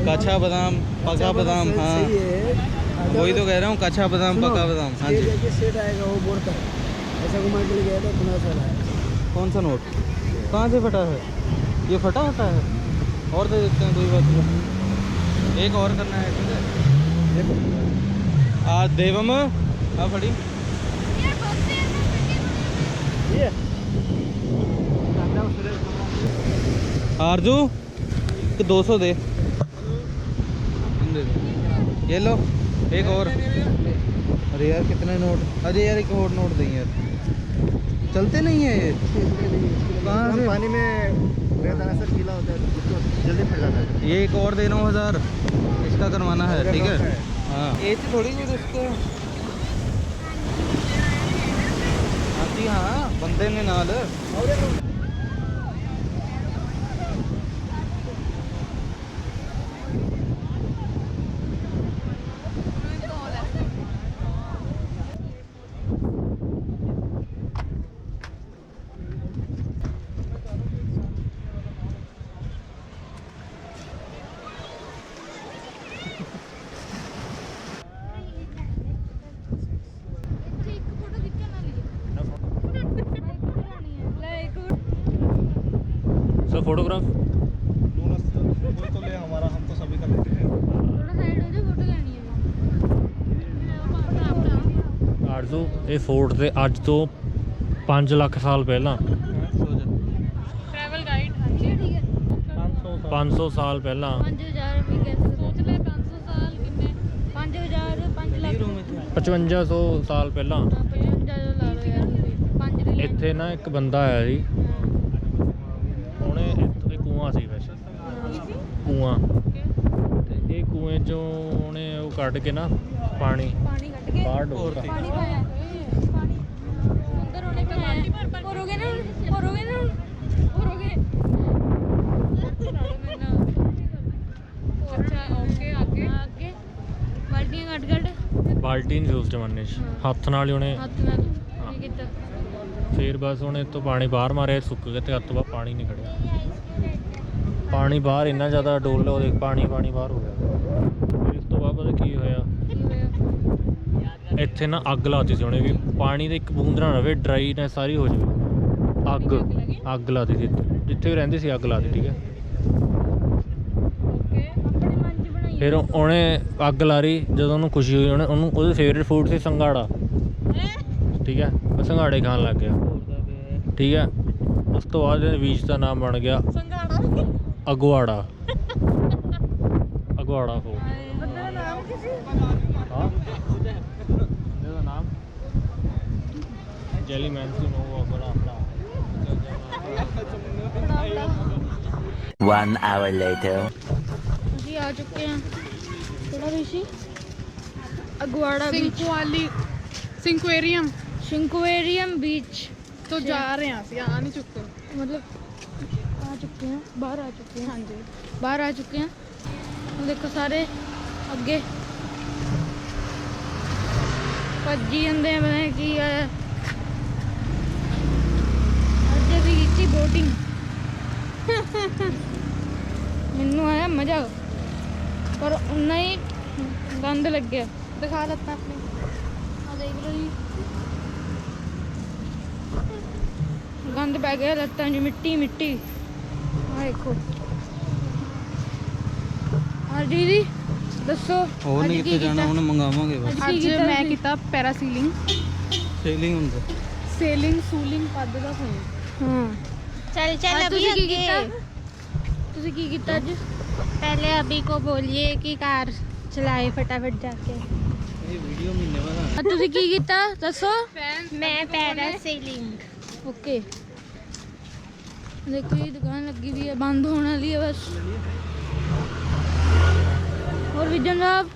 कच्चा बादाम पका बादाम हाँ वही तो कह रहा हूँ कच्चा बादाम पका बादाम हाँ जी सेट आएगा वो बोर्ड का ऐसा घुमा के लिए गया था 15 साल कौन सा नोट कहाँ से फटा है ये फटा होता है और दे देते हैं कोई बात नहीं एक और करना है ठीक है देवम हाँ फड़ी ਯਾਰ ਬੋਲਦੇ ਆ ਨਾ आरजू 200 दे दे दो ये लो एक और अरे यार कितने नोट अरे यार एक और नोट दें यार चलते नहीं है ये कहाँ से पानी में रहता है सर गीला होता है तो जल्दी फट जाता है ये एक और दे 9000 इसका करवाना है ठीक है हाँ ये थोड़ी कुछ इसके हाँ जी हाँ बंदे ने नाल ਇੱਕ ਫੋਟੋ ਖਿੱਚਣ ਵਾਲੀ ਲੈ ਇੱਕ सर फोटोग्राफ कोई तो ले हमारा हम तो सभी का लेते हैं ਥੋੜਾ ਸਾਈਡ ਹੋ ਜਾ ਫੋਟੋ ਲੈਣੀ ਹੈ ਆਰਜ਼ੂ ਇਹ ਫੋਰਟ ਤੇ ਅੱਜ ਤੋਂ 5 ਲੱਖ ਸਾਲ ਪਹਿਲਾਂ ट्रैवल गाइड हाँ जी ਠੀਕ ਹੈ 500 ਸਾਲ ਪਹਿਲਾਂ 5000 ਵੀ ਕਹਿ ਸਕਦੇ ਸੋਚ ਲੈ 500 ਸਾਲ ਕਿੰਨੇ 5000 5 ਲੱਖ 5500 ਸਾਲ ਪਹਿਲਾਂ 55 ਲਾ ਲਓ ਯਾਰ ਤੁਸੀਂ 5 ਦੇ ਲੈ ਇੱਥੇ ਨਾ ਇੱਕ ਬੰਦਾ ਆਇਆ ਜੀ ਉਹਨੇ ਇੱਥੇ ਕੂਆ ਸੀ ਵੈਸੇ ਕੂਆ ਤੇ ਇਹ ਕੂਏ ਚੋਂ ਉਹਨੇ ਉਹ ਕੱਢ ਕੇ ਨਾ ਪਾਣੀ ਪਾਣੀ ਕੱਢ ਕੇ ਬਾਹਰ ਡੋਲਤਾ ਪਾਣੀ ਪਾਇਆ ਪਾਣੀ ਅੰਦਰ ਉਹਨੇ ਪਾਇਆ ਭਰੋਗੇ ਨਾ ਭਰੋਗੇ ਨਾ ਭਰੋਗੇ अच्छा ओके आगे ਅੱਗੇ ਬਾਲਟੀਆਂ ਕੱਢ ਕੱਢ ਬਾਲਟੀ ਨਹੀਂ ਸੀ ਉਸ ਜ਼ਮਾਨੇ 'ਚ ਹੱਥ ਨਾਲ ਹੀ ਉਹਨੇ ਹੱਥ ਨਾਲ ਕੀ ਕੀਤਾ ਫਿਰ ਬਸ ਉਹਨੇ ਤੋਂ ਪਾਣੀ ਬਾਹਰ ਮਾਰਿਆ ਸੁੱਕ ਗਿਆ ਤੇ ਹੱਥ ਤੋਂ ਬਾਅਦ ਪਾਣੀ ਨਹੀਂ ਖੜਿਆ ਪਾਣੀ ਬਾਹਰ ਇੰਨਾ ਜ਼ਿਆਦਾ ਡੋਲ ਲਿਆ ਉਹਦੇ ਪਾਣੀ ਬਾਹਰ ਹੋ ਗਿਆ ਫਿਰ ਇਸ ਤੋਂ ਬਾਅਦ ਪਤਾ ਕੀ ਹੋਇਆ ਇੱਥੇ ਨਾ ਅੱਗ ਲਾਤੀ ਸੀ ਉਹਨੇ ਵੀ ਪਾਣੀ ਦੇ ਇੱਕ ਬੂੰਦ ਨਾ ਰਵੇ ਡਰਾਈਨੈਸ ਸਾਰੀ ਹੋ ਜਾਵੇ ਅੱਗ ਲਾਤੀ ਸੀ ਜਿੱਥੇ ਵੀ ਰਹਿੰਦੇ ਸੀ ਅੱਗ ਲਾਤੀ ਠੀਕ ਹੈ ਆਪਣੇ ਮਨ ਚ ਬਣਾਈ ਫਿਰ ਉਹਨੇ ਅੱਗ ਲਾ ਰਹੀ ਜਦੋਂ ਉਹਨੂੰ ਖੁਸ਼ੀ ਹੋਈ ਉਹਨੂੰ ਉਹਦੇ ਫੇਵਰੇਟ ਫੂਡ ਸੀ ਸੰਘਾੜਾ ਠੀਕ ਹੈ ਉਹ ਸੰਘਾੜੇ ਖਾਣ ਲੱਗ ਗਿਆ ਠੀਕ ਹੈ ਉਸ ਤੋਂ ਬਾਅਦ ਇਹਦੇ ਬੀਚ ਦਾ ਨਾਮ ਬਣ ਗਿਆ ਅਗਵਾੜਾ ਅਗਵਾੜਾ ਫੂਡ ਬੰਦਾ ਨਾਮ ਕੀ ਸੀ ਹਾਂ ਇਹਦਾ ਨਾਮ ਜੈਲੀ ਮੈਂਸੀ ਨੋ ਆਪਣਾ 1 hour later. ਅਸੀਂ ਆ ਚੁੱਕੇ ਹਾਂ ਕਿਹੜਾ ਰਿਸ਼ੀ ਅਗਵਾੜਾ ਬੀਚ सिंक्वेरियम शिंक्वेरियम बीच तो जा रहे हैं ਅਸੀਂ ਆ ਨਹੀਂ ਚੁੱਕੇ मतलब आ चुके हैं बाहर आ चुके हैं हाँ जी बाहर आ चुके हैं और देखो सारे अगे भज्जी जंदे पता नहीं की है अज भी की बोटिंग मैनू आया मजा पर उन्ना ही गंद लग गया दिखा लत्ता अपनी आ देख लो जी गंद पै गया लत्तां च मिट्टी मिट्टी आ देखो हाँ दीदी दसो और नहीं कितने जाना उन्हें मंगावांगे बस ਅੱਜ ਮੈਂ ਕੀਤਾ ਪੈਰਾਸੀਲਿੰਗ सेलिंग ਹੁੰਦਾ ਸੇਲਿੰਗ ਸੂਲਿੰਗ ਪੱਦ ਦਾ ਹੋਇਆ हाँ चल चल आज अभी तुसी की आगे कीता तुसी की कीता अज पहले अभी को बोलिए कि कार चलाए फटाफट जाके ये वीडियो महीने वाला आज तुसी की कीता दसो मैं पैरासेलिंग ओके देखो ये दुकान लगी हुई है, बंद होने वाली है बस। और विजन साहब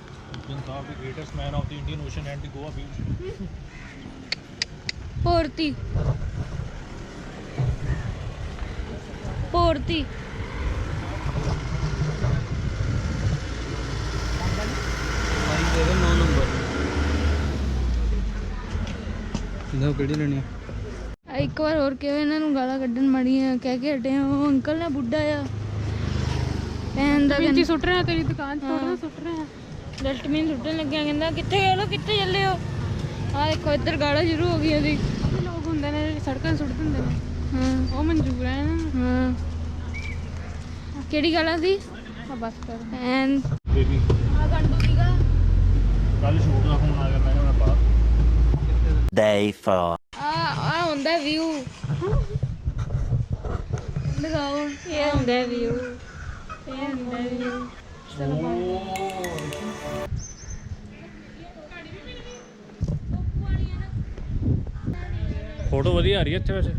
greatest man of the Indian Ocean and the Goa beach. पोरती पोरती साइज देगा 9 नंबर। ना ਕਿਹੜੀ ਲੈਣੀ ਆ? ਇੱਕ ਵਾਰ ਹੋਰ ਕਿਹਾ ਇਹਨਾਂ ਨੂੰ ਗਾਲਾਂ ਕੱਢਣ ਮਾੜੀਆਂ ਕਹਿ ਕੇ ਹਟੇ ਆ। ਉਹ ਅੰਕਲ ਨੇ ਬੁੱਢਾ ਆ ਪੈਨ ਦਾ ਵਿੱਚ ਸੁੱਟ ਰਿਹਾ ਤੇਰੀ ਦੁਕਾਨ ਥੋੜਾ ਸੁੱਟ ਰਿਹਾ। ਡਸਟਬਿਨ ਸੁੱਟਣ ਲੱਗਿਆ, ਕਹਿੰਦਾ ਕਿੱਥੇ ਗਏ ਲੋ, ਕਿੱਥੇ ਚੱਲੇ ਹੋ। ਆਹ ਦੇਖੋ ਇੱਧਰ ਗਾਲਾਂ ਸ਼ੁਰੂ ਹੋ ਗਈਆਂ ਸੀ। ਲੋਕ ਹੁੰਦੇ ਨੇ ਜਿਹੜੇ ਸੜਕਾਂ 'ਤੇ ਸੁੱਟ ਦਿੰਦੇ ਨੇ, ਹਾਂ ਉਹ ਮਨਜ਼ੂਰ ਹੈ ਇਹਨਾਂ ਨੂੰ। ਹਾਂ ਕਿਹੜੀ ਗਾਲਾਂ ਸੀ? ਆ ਬਸ ਕਰ। ਐਨ ਬੇਬੀ ਆ ਗੰਡੂ ਸੀਗਾ। ਕੱਲ ਸ਼ੂਟ ਦਾ ਫੋਨ ਆ ਗਿਆ, ਮੈਂ ਕਿਹਾ ਮੈਂ ਬਾਹਰ। Day 4. ਆ ਹੁੰਦਾ ਵਿਊ ਦਿਖਾਓ। ਇਹ ਹੁੰਦਾ ਵਿਊ, ਇਹ ਹੁੰਦਾ ਵਿਊ। ਫੋਟੋ ਵਧੀਆ ਆ ਰਹੀ ਹੈ ਇੱਥੇ ਵੈਸੇ।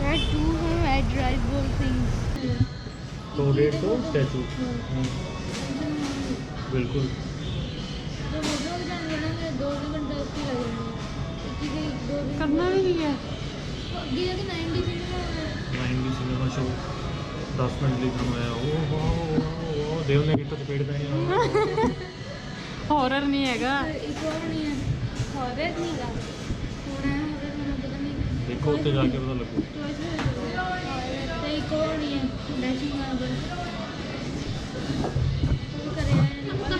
Let's do some admirable things. टोरेट तो स्टैचू बिल्कुल। तो फोटो खिंचाने जाना मेरे 2 घंटे उसकी लग जाएंगे। करना भी नहीं है। अभी जाके 90 नाइनटी सिनेमा शो 10 मिनट लिखा हुआ है। ओ वाह देव ने कितना चपेट दी। हॉरर नहीं हैगा। एक और नहीं है, हॉरर नहीं है, थोड़ा है हॉरर, मैंने पता नहीं। देखो उत्ते जाके पता लगू। तो एक और नहीं है, डैशिंग मार्बल। वो करे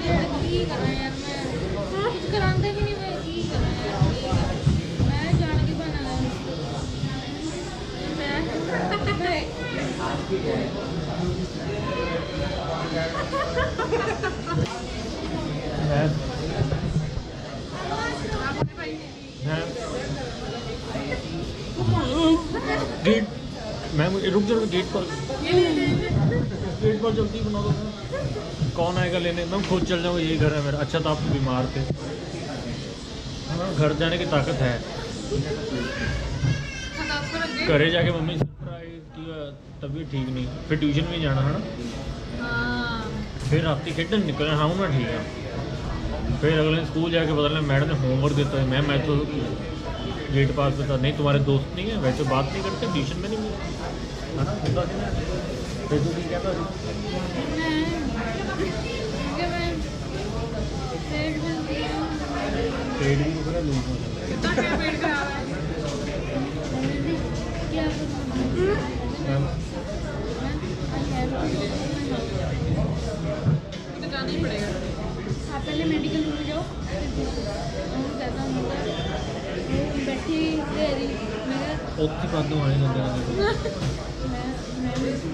यार, की कर रहा है यार, मैं कुछ करांदे भी नहीं, मैं की कर रहा है यार, मैं जान के बना रहा हूँ। गेट मैं रुक जाओ, गेट पर जल्दी बना दो। कौन आएगा लेने? मैं खुद चल जाऊँगा, यही घर है मेरा। अच्छा तो आप बीमार थे। हाँ घर जाने की ताकत है। घरे जाके मम्मी सरप्राइज किया, तबीयत ठीक नहीं, फिर ट्यूशन भी जाना है ना, फिर रात खेडन निकलना। हाँ मैं ठीक है। फिर अगले दिन स्कूल जाके पता लगा मैडम ने होमवर्क देता है। मैं तो गेट पास पे था। नहीं तुम्हारे दोस्त नहीं है, वैसे बात नहीं करते, ट्यूशन में नहीं है ना, होता नहीं। फिर तो नहीं कहता पेट भी दुख रहा है, लूज हो जाता है। क्या जाना ही पड़ेगा। आप पहले मेडिकल में जाओ, कहता हूँ बैठी दे रही मैं ਉੱਥੇ ਪਾਦੋਂ ਆਣੇ ਜਾਂਦੇ ਨੇ।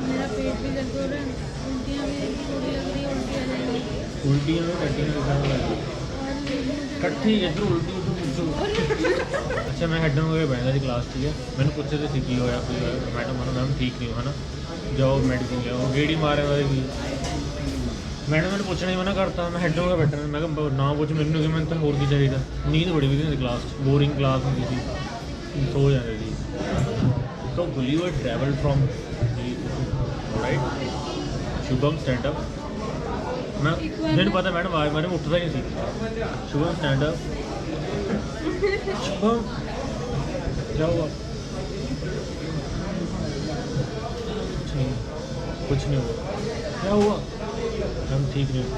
मेरा पेट भी दर्द हो रहा है, उल्टियाँ भी थोड़ी लग रही है, उल्टी आ जाएगी। ਉਲਟੀਆਂ ਵੀ ਟੱਟੀਆਂ ਦਿਖਾ ਰਿਹਾ ਇਕੱਠੀ ਇੱਧਰ ਉਲਟੀ ਉੱਧਰ ਪੁੱਛੋ। ਅੱਛਾ ਮੈਂ ਹੈਡਨ ਹੋ ਕੇ ਬੈਠਾ ਸੀ ਕਲਾਸ 'ਚ, ਮੈਨੂੰ ਪੁੱਛਦੇ ਸੀ ਕੀ ਹੋਇਆ ਕੋਈ ਹੋਇਆ। ਮੈਡਮ ਮੈਮ ਠੀਕ ਨਹੀਂ ਹੋ ਹੈ ਨਾ, ਜਾਓ ਮੈਡੀਸਿਨ ਲਿਆਓ। ਗੇੜੀ ਮਾਰੇ ਵਾਲੇ ਵੀ ਮੈਡਮ ਮੈਨੂੰ ਪੁੱਛਣਾ ਹੀ ਮਨਾ ਕਰਤਾ। ਮੈਂ ਹੈਡ ਹੋ ਕੇ ਬੈਠਾ, ਮੈਂ ਕਿਹਾ ਨਾ ਪੁੱਛ ਮੈਨੂੰ ਕਿ ਮੈਨੂੰ ਤਾਂ ਹੋਰ ਕੀ ਚਾਹੀਦਾ। ਨੀਂਦ ਬੜੀ ਵਧੀਆ ਹੁੰਦੀ ਕਲਾਸ 'ਚ, ਬੋਰਿੰਗ ਕਲਾਸ ਹੁੰਦੀ ਸੀ, ਸੋ ਜਾਂਦੇ ਸੀ। So Gulliver travel from right Shubham stand up. मैं ਮੈਨੂੰ पता मैडम आवाज मैंने उठता ही नहीं सी। शुभम स्टैंड अप, शुभम क्या हुआ? कुछ नहीं हुआ। क्या हुआ? हम ठीक नहीं।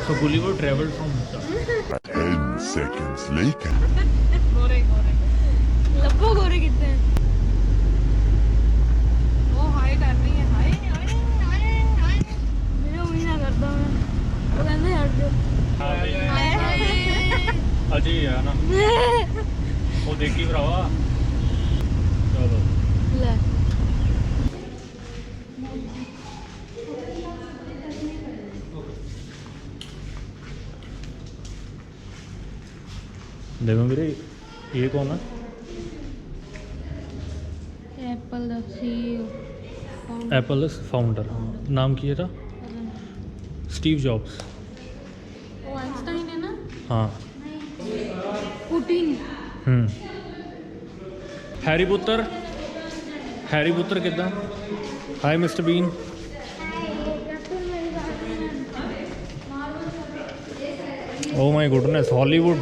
So Gulliver traveled from 10 seconds later. गोरे गोरे लब्बो गोरे कितने हैं? वो हाय कर रही है। हाय हाय हाय हाय मेरा वही ना करता मैं, वो कहते हट जाओ। हाय हाय। अजय है ना वो देखी भरावा। चलो ले देव मेरे ये कौन है? एप्पल ਦਾ CEO एप्पल फाउंडर नाम की था? Steve jobs. ਉਹ ਆਇਨਸਟਾਈਨ ਹੈ ਨਾ? हाँ। पुटिन। हैरी पुत्र किदा? Hi mister Bean. Oh my goodness Hollywood.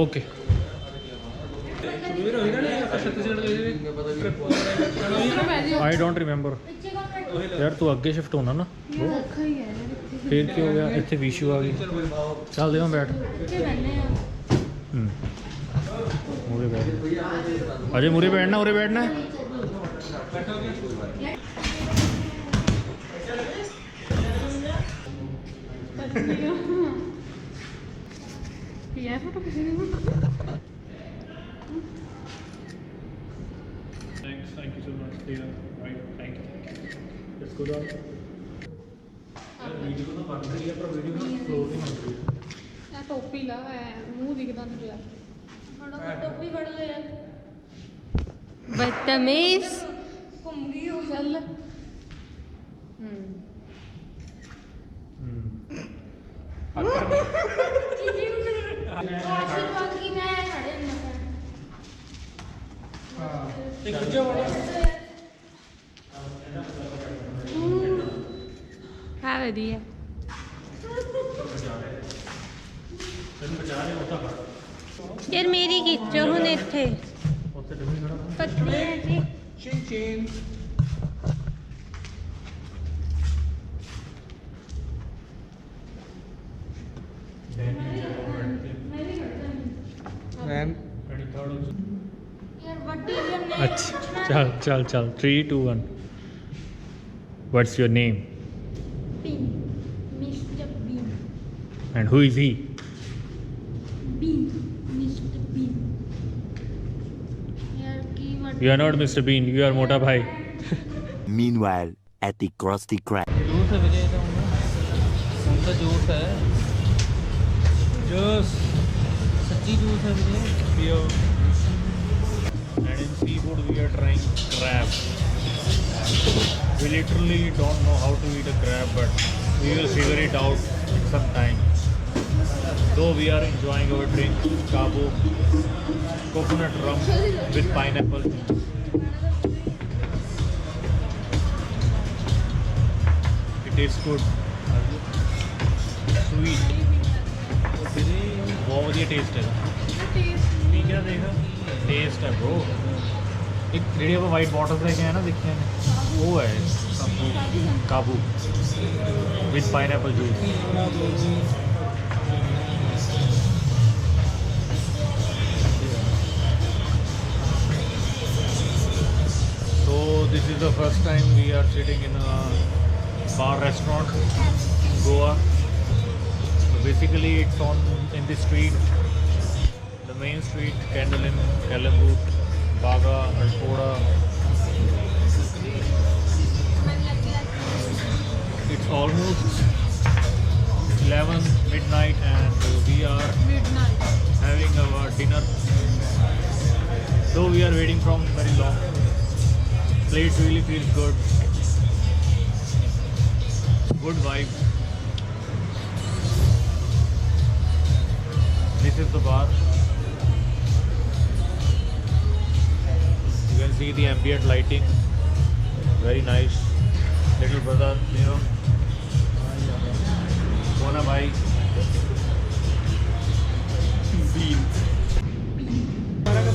Okay I don't remember यार तू अगे शिफ्ट होना ना फिर की हो गया इतने विशू आ गई चल देव बैठ मुरे बैठ अजय मुरे बैठना उरे बैठना है फोटो किसी ने Thank you so much. Right, thank you. Let's go down. Video तो बन रही है पर वीडियो का फ्लो नहीं बन रही है। ਇਹ ਟੋਪੀ ਲਾ ਮੂੰਹ ਦਿਖਦਾ ਨਹੀਂ ਪਿਆ थोड़ा टोपी पड़ लो यार बदतमीज ਘੁੰਮ ਗਈ ਉਹ ਚੱਲ आशीर्वाद की मैं खड़े ਹਾਂ ਵਧੀਆ यार मेरी खिंचो हुन इत्थे पतली है जी यार व्हाट इज योर नेम अच्छा चल चल चल 3 2 1 What's your name? Bean Mr. Bean And who is he? Bean Mr. Bean यार की what You are not Mr. Bean. You are Mota Bhai. Meanwhile, at the Krusty Krab. Juice है विजय कौन सा juice है जूस सच्ची juice है विजय Here. And in seafood we are trying crab. We literally don't know how to eat a crab, but we will figure it out in some time. Though we are enjoying our drink, Cabo coconut rum with pineapple juice. It tastes good. Sweet. बहुत ਵਧੀਆ taste ਹੈ ਪੀ ਕੇ ਦੇਖ taste ਹੈ bro ਇੱਕ ਜਿਹੜੀ ਆਪਾਂ white bottles ਲੈ ਕੇ ਆਏ ਨਾ ਦੇਖਿਆ ਨੇ ਉਹ ਹੈ ਕਾਬੂ with pineapple juice so this is the first time we are sitting in a bar restaurant in Goa. Basically it's on in the street, the main street, Candlin, Kalambut, Baga, Alpora. It's almost 11 midnight and we are having our dinner, though we are waiting from very long. Plate really feels good vibe. This is the bar. You can see the ambient lighting, very nice. Little brother, you know, Mona bhai, Bean.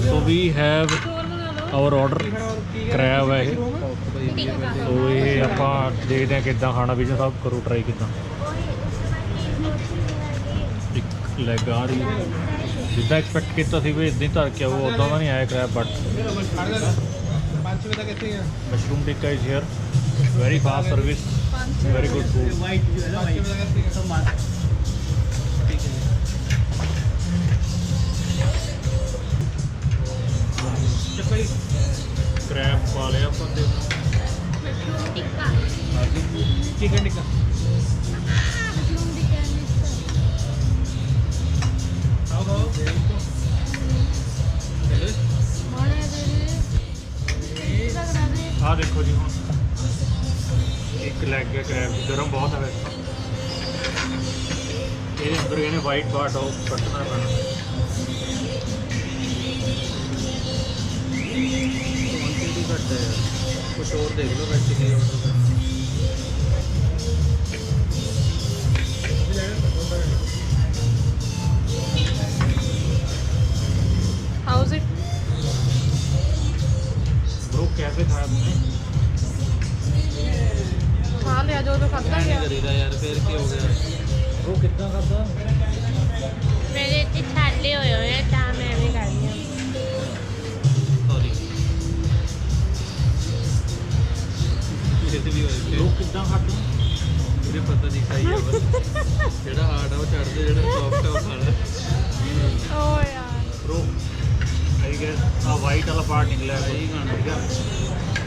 So we have our order, crab है ये। तो ये ਆਪਾਂ ਦੇਖਦੇ ਹਾਂ ਕਿੱਦਾਂ ਖਾਣਾ vision ਸਾਹਿਬ ਕਰੋ ਟਰਾਈ ਕਿੱਦਾਂ ਲੈਗ ਆ ਰਹੀ ਹੈ ਜਿੱਦਾਂ ਐਕਸਪੈਕਟ ਕੀਤਾ ਸੀ ਵੀ ਇਦਾਂ ਹੀ ਧਰ ਕੇ ਆਓ ਉੱਦਾਂ ਦਾ ਨਹੀਂ ਆਇਆ crab but mushroom tikka is here very fast service very good food crab पा लिया अपन दे टिक्का चिकन टिक्का मशरूम टिक्का खाओ माने दे लगना दे आ देखो जी हुण एक लैग है क्रैब गरम बहुत है वैसे ये अंदर कहने वाइट पार्ट हो कटना पैना क्वांटिटी घट है यार कुछ और देख लो वैसे नहीं ऑर्डर करना हाउस इट ब्रो कैसे खाया तुमने खा लिया जो तो खाता नहीं गया करीदा यार फिर क्या हो गया ब्रो कितना खाता मेरे इतने छाले हुए हैं ਤਾਂ मैं भी खा रही हूँ सॉरी भी होए ब्रो कितना खाता मुझे पता नहीं खाई है बस जेड़ा हार्ड है वो चढ़ दे जेड़ा सॉफ्ट है वो खाना ओ यार bro I guess a white वाला पार्ट निकला है सही खाना ठीक है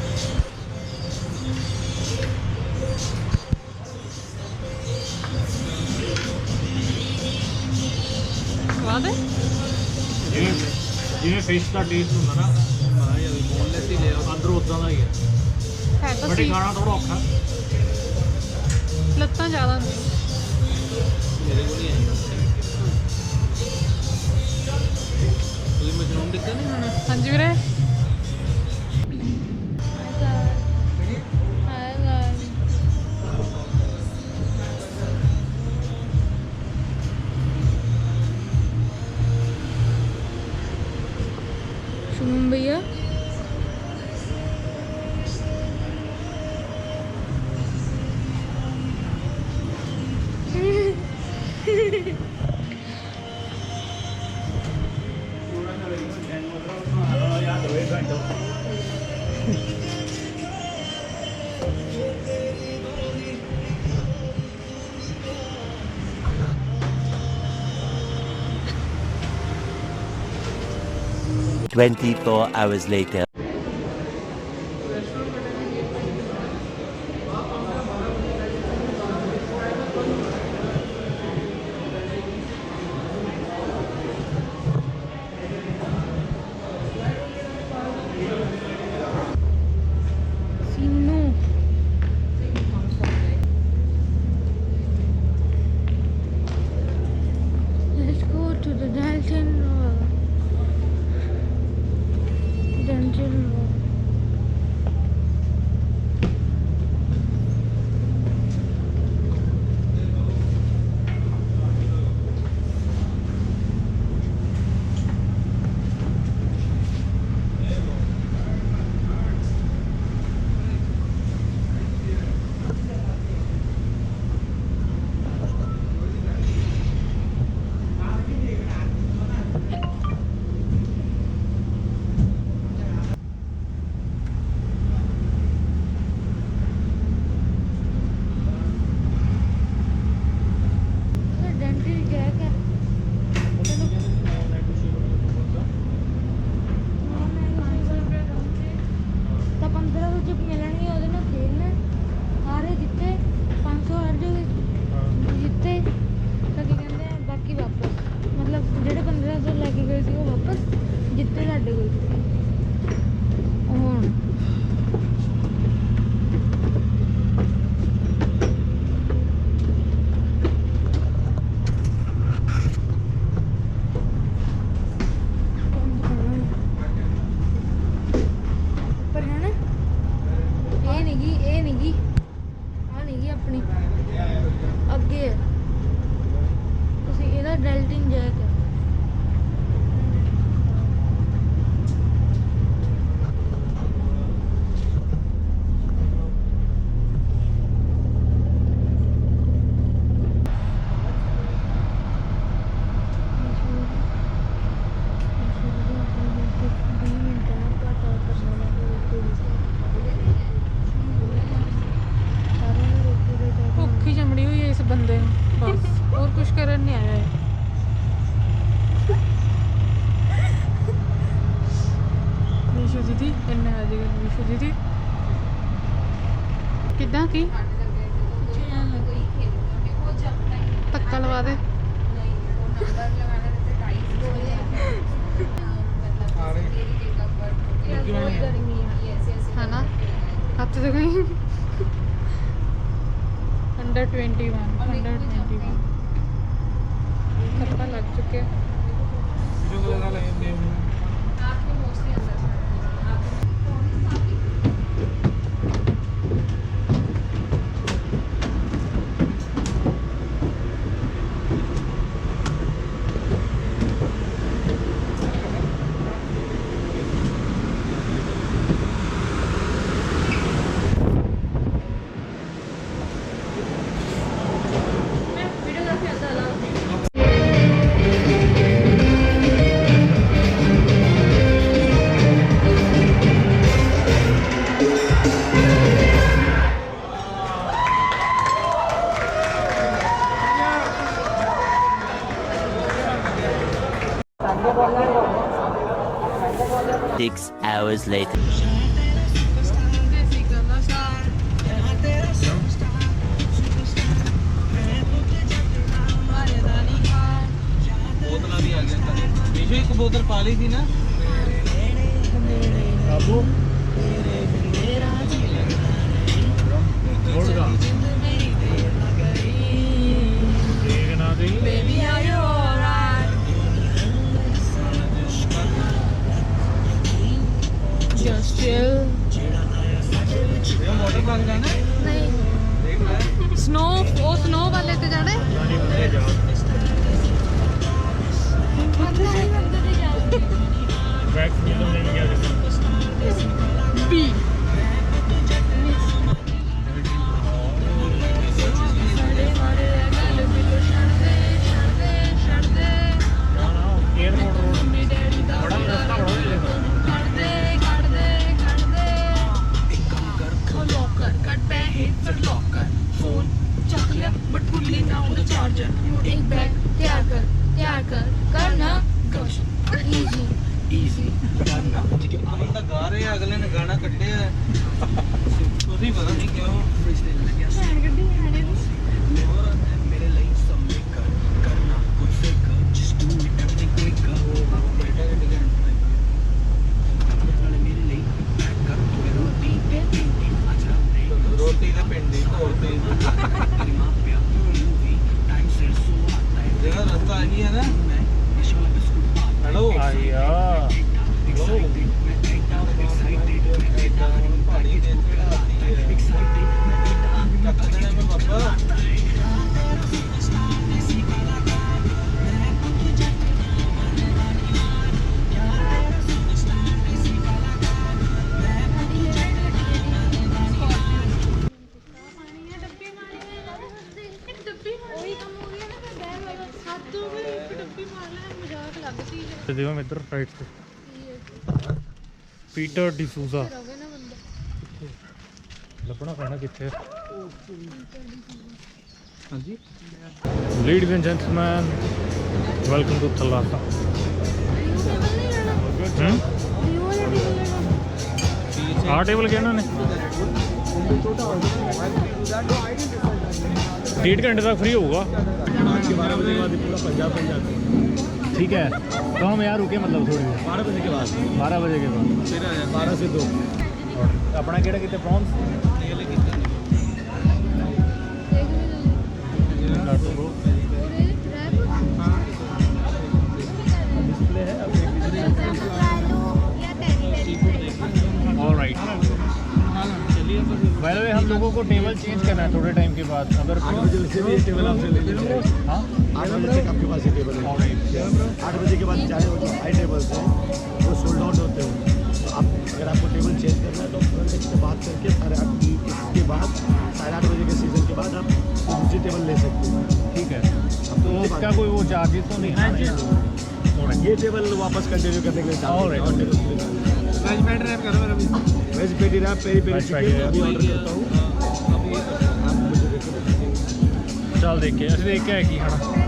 स्वाद है ਜਿਵੇਂ ਫਿਸ਼ ਦਾ ਟੇਸਟ ਹੁੰਦਾ ਨਾ हाँ ये बोनलेस ही ले आओ ਅੰਦਰੋਂ ਉਦਾਂ ਦਾ ਹੀ ਹੈ है तो ਬਟ ਇਹ सी ਖਾਣਾ ਥੋੜਾ ਔਖਾ लत्तां ज़्यादा ने मेरे को नहीं आई तुझे मशरूम टिक्का नहीं खाना हाँ जी वीरे शुभम भैया Twenty-four hours later. Seenu let's go to the Dalton Road. दीदी इन्ने आ जाएगा ਦੇਖੋ ਦੀਦੀ ਕਿੱਦਾਂ ਕੀ ਧੱਕਾ ਲਵਾ ਦੇ है ना हथ दिखाई अंडर 21 करपा लग चुके हैं। Six hours later. बोतल भी आ गया बीच में एक बोतल पा ली थी ना बाबू देखना दी Just chill. वाटर पार्क जाना है नहीं स्नो वो स्नो वाले ते जाना है बी गा रहे हैं अगले ने गाना कट्टे है ਤੁਸੀਂ ਪਤਾ ਨਹੀਂ ਕਿਉਂ ਰੋਟੀ ਦੇ ਪਿੰਡ ਦੀ ਘੋਲ ਤੇ ਜਿਹੜਾ ਰਸਤਾ ਆਹੀ ਹੈ ਨਾ ਹੈਲੋ ਆਇਆ ਪਾਣੀ ਦੇ ਪਾਪਾ ਤੇ ਦੇਖੋ ਇੱਧਰ ਰਾਈਟ ਤੇ ਪੀਟਰ ਡਿਸੂਜ਼ਾ ਲੱਭਣਾ ਪੈਣਾ ਕਿੱਥੇ ਹਾਂਜੀ ladies and gentleman welcome to Thalassa ਆਹ ਟੇਬਲ ਕਿਹਨਾਂ ਨੇ 1.5 घंटे तक फ्री होगा 12 बजे के बाद पूरा पंजाब ठीक है तो हम यहाँ रुके मतलब थोड़ी देर 12 बजे के बाद 12 बजे के बाद फिर 12 से 2 अपना केड़ा कितने प्रॉन्स डिस्प्ले है ऑलराइट पहले हम लोगों को टेबल चेंज करना है थोड़े टाइम के बाद अगर 8 बजे से भी टेबल आपसे ले लीजिए हाँ 8 बजे तक आपके पास ये टेबल है 8 बजे के बाद चाहे वो जो हाई टेबल्स हैं वो सोल्ड आउट होते हैं तो आप अगर आपको टेबल चेंज करना है तो फ्रंट से बात करके 8:30 के बाद 8:30 बजे के सीजन के बाद आप दूसरी टेबल ले सकते हैं ठीक है तो उसका कोई वो चार्जेस तो नहीं है ये टेबल वापस कंटिन्यू करने के लिए ऑलराइट वेज पैटी रैप करो मेरा भी veg patty wrap peri peri chicken अभी ऑर्डर करता हूँ अभी आप मुझे देखो चल देख के असं देख के है कि खाना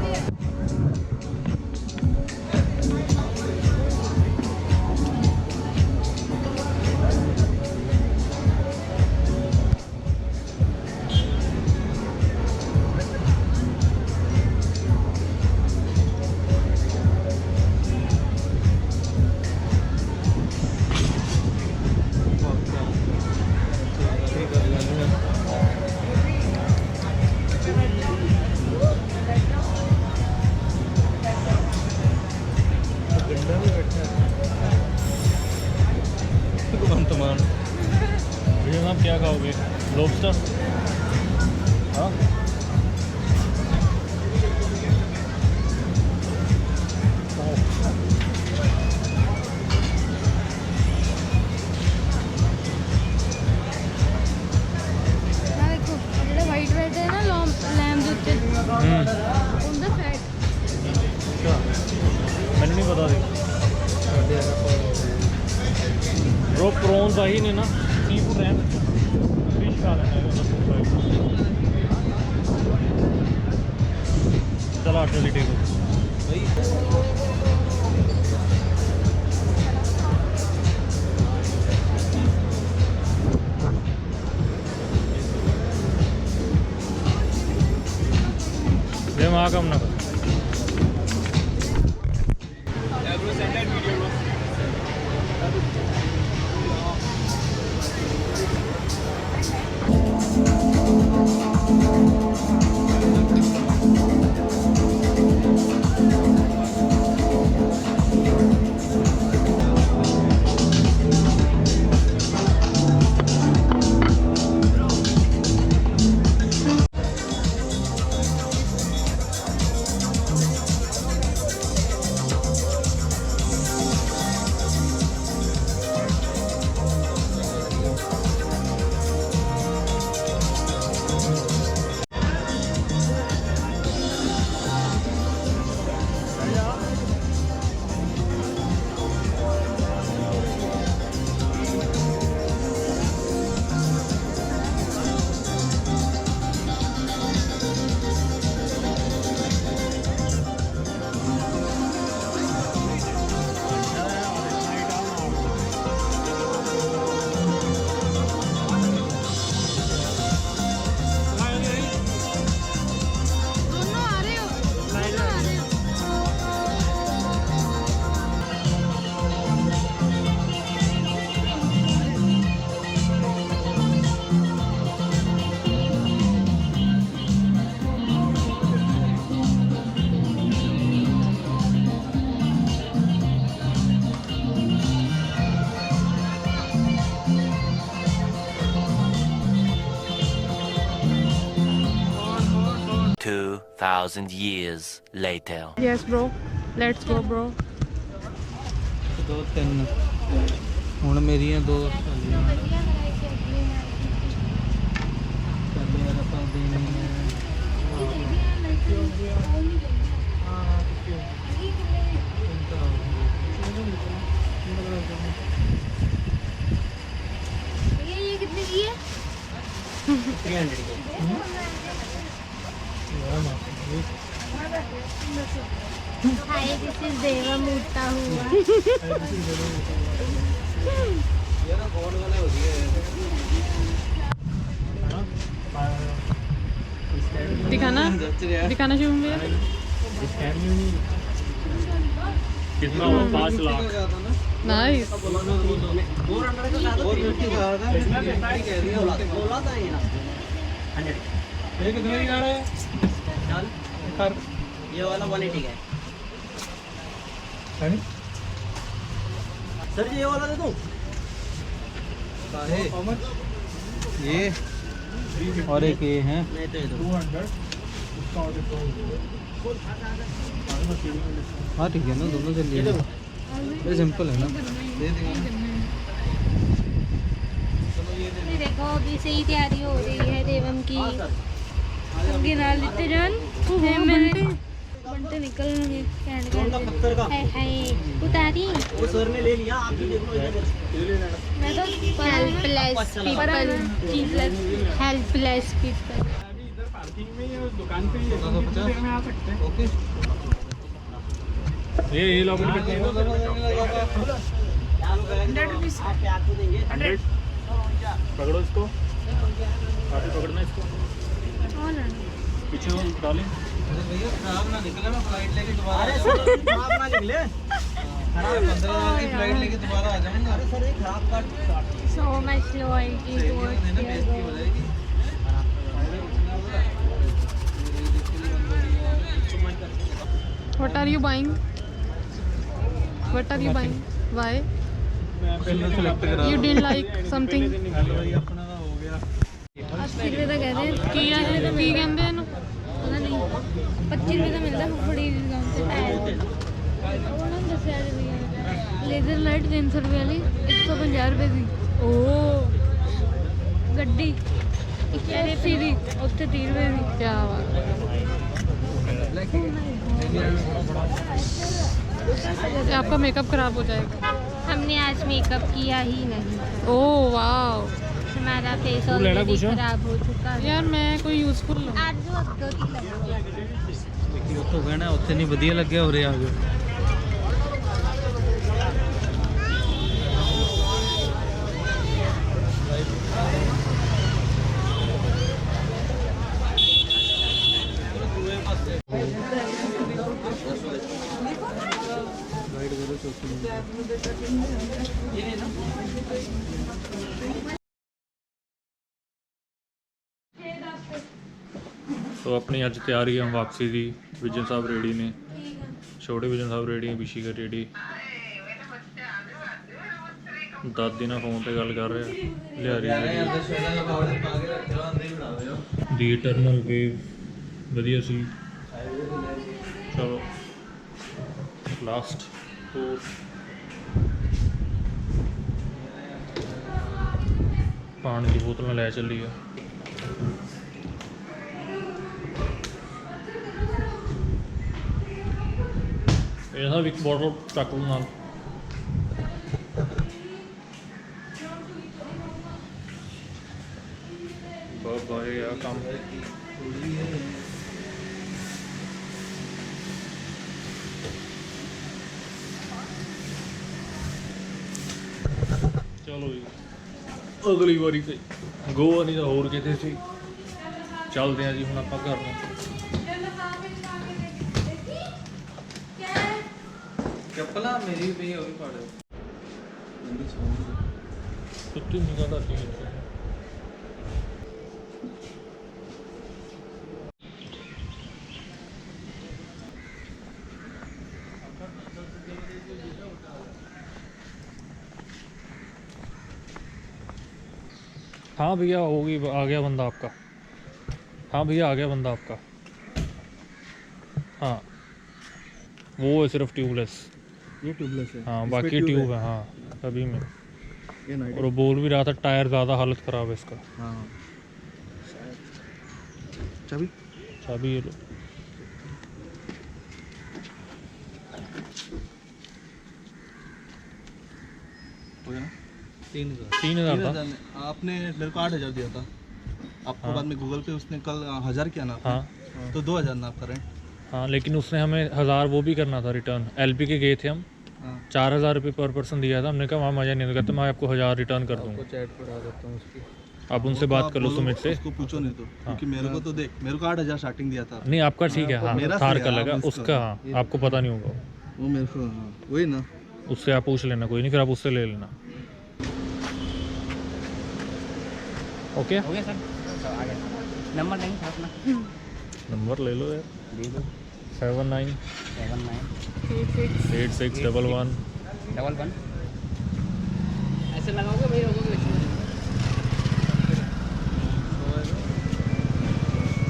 ਸਹੀ ਨੇ ਨਾ ਸੀ ਫੂਡ ਰਹਿਣ ਫਿਸ਼ ਖਾ ਲੈਣਾ ਚਲਾ ਅਟਲੀ ਟੇਬਲ ਜੇ ਮਾ ਕੰਮ ਨਾ ਕਰ $2,000 years later. Yes, bro. Let's go, bro. 2 3 ਹੁਣ ਮੇਰੀਆਂ 2 ਚੱਲੀਆਂ ਆਪਾਂ ਦੇਣੀ ਹੈ ये कितने की है 300 की हाय दिस इज देवा मूर्ता हुआ ਯਾਰ ਫੋਨ ਵਾਲੇ ਹੋ ਗਏ दिखाना शुरू में कितना हुआ 5 लाख नाइस ये वाला 180 का है सर जी ये वाला दे दूं ये और एक ये है नहीं तो ये दो हाँ ठीक है ना दोनों चल लिए ये सिंपल है ना दे देंगे ये देखो अभी से ही तैयारी हो रही है देवम की उनके नाल लिते जान मेरे बंटे निकल रहे कैंड पत्थर का हाय हाय उतारी वो सर ने ले लिया आप भी देख लो इधर मैं तो helpless people helpless people okay ये लॉकेट कितने हैं 100 पकड़ो इसको आप ही पकड़ना इसको पीछे डालें भैया खराब ना निकले मैं फ्लाइट लेके दोबारा अरे सर खराब ना निकले खराब 15 की फ्लाइट लेके दोबारा आ जाऊंगा अरे सर ये खराब काट सो मच लॉयल्टी टुवर्ड्स बेइज्जती हो जाएगी What are you buying? What are you buying? Why? पहले सेलेक्ट करा You didn't like something? अपना हो गया 80 रुपए ਦਾ ਕਹਿੰਦੇ ਕੀ ਕਹਿੰਦੇ ਇਹਨੂੰ ਪਤਾ ਨਹੀਂ 25 ਰੁਪਏ ਦਾ ਮਿਲਦਾ ਫੁੱਫੜੀ ਦੀ ਦੁਕਾਨ ਤੇ ਟਾਇਰ ਉਹਨਾਂ ਨੇ ਦੱਸਿਆ ਜੀ ਲੇਜ਼ਰ ਲਾਈਟ 300 ਰੁਪਏ ਵਾਲੀ 150 ਰੁਪਏ ਦੀ ਓ ਗੱਡੀ ਇੱਕ ਐਸੀ ਦੀ ਉੱਥੇ 30 ਰੁਪਏ ਦੀ ਕੀ ਬਾਤ आपका मेकअप खराब हो जाएगा हमने आज मेकअप किया ही नहीं। ओह वाओ हमारा फेस तू लेना ऑलरेडी कुछ है? खराब हो चुका है। यार मैं कोई यूजफुल लूं। आज जो अद्दो की लगी ਉੱਥੋਂ ਕਹਿਣਾ ਉੱਥੇ ਨਹੀਂ ਵਧੀਆ ਲੱਗਿਆ ਉਰੇ ਆ ਜਾਓ तो अपनी अज तैयारी है वापसी की। विजन साहब रेडी ने, छोटे विजन साहब रेडी है, विशी का रेडी। दादी ना फोन पे गल कर रहे लिया दी इटरनल वेव वधिया सी। चलो लास्ट पानी की बोतल लै चली है। ਇਹਦਾ ਵੀ ਇੱਕ ਬੋਟਲ ਚੱਕ ਲਓ ਨਾਲ। ਬਹੁਤ ਬਾਰੇ ਆ ਕੰਮ। ਚਲੋ ਜੀ ਅਗਲੀ ਵਾਰੀ ਤੇ ਗੋਆ ਨਹੀਂ ਤਾਂ ਹੋਰ ਕਿਤੇ ਸੀ। ਚੱਲਦੇ ਆ ਜੀ ਹੁਣ ਆਪਾਂ ਘਰ ਨੂੰ। ਚੱਪਲਾਂ ਮੇਰੀ ਪਈ ਉਹ ਵੀ ਪਾ ਦਿਓ कुत्ती निकाल आती है। हाँ भैया होगी, आ गया बंदा आपका। हाँ भैया आ गया बंदा आपका। हाँ वो है सिर्फ ट्यूबलेस। ये ट्यूबलेस है। हाँ बाकी ट्यूब है। हाँ सभी में। और वो बोल भी रहा था टायर ज़्यादा हालत ख़राब है इसका। हाँ चाबी चाबी ये लो। हो गया ना 3,000। 3,000 था। आपने मेरे को 8,000 दिया था आपको। हाँ। बाद में गूगल पे उसने कल 1,000 किया ना आपने। हाँ तो 2,000 ना आप करें। हाँ लेकिन उसने हमें 1,000 वो भी करना था रिटर्न। LP के गए थे हम। हाँ 4,000 रुपये पर पर्सन दिया था। हमने कहा वहाँ मज़ा नहीं आता, कहते मैं आपको 1,000 रिटर्न कर दूँगा। चैट पढ़ा देता हूँ उसकी। आप उनसे बात कर लो सुमित से। उसको पूछो नहीं तो क्योंकि मेरे को तो देख मेरे को 8,000 स्टार्टिंग दिया था। नहीं आपका ठीक है। हाँ मेरा थार सही का है, लगा आप उसका। हाँ आपको पता नहीं होगा। वो मेरे को हाँ वही ना। उससे आप पूछ लेना, कोई नहीं, फिर आप उससे ले लेना। ओके हो गया सर आ गया। नंबर नहीं था अपना। नंबर ले लो यार। दे दो 79 79 8611 11 ऐसे लगाओगे वही रहोगे।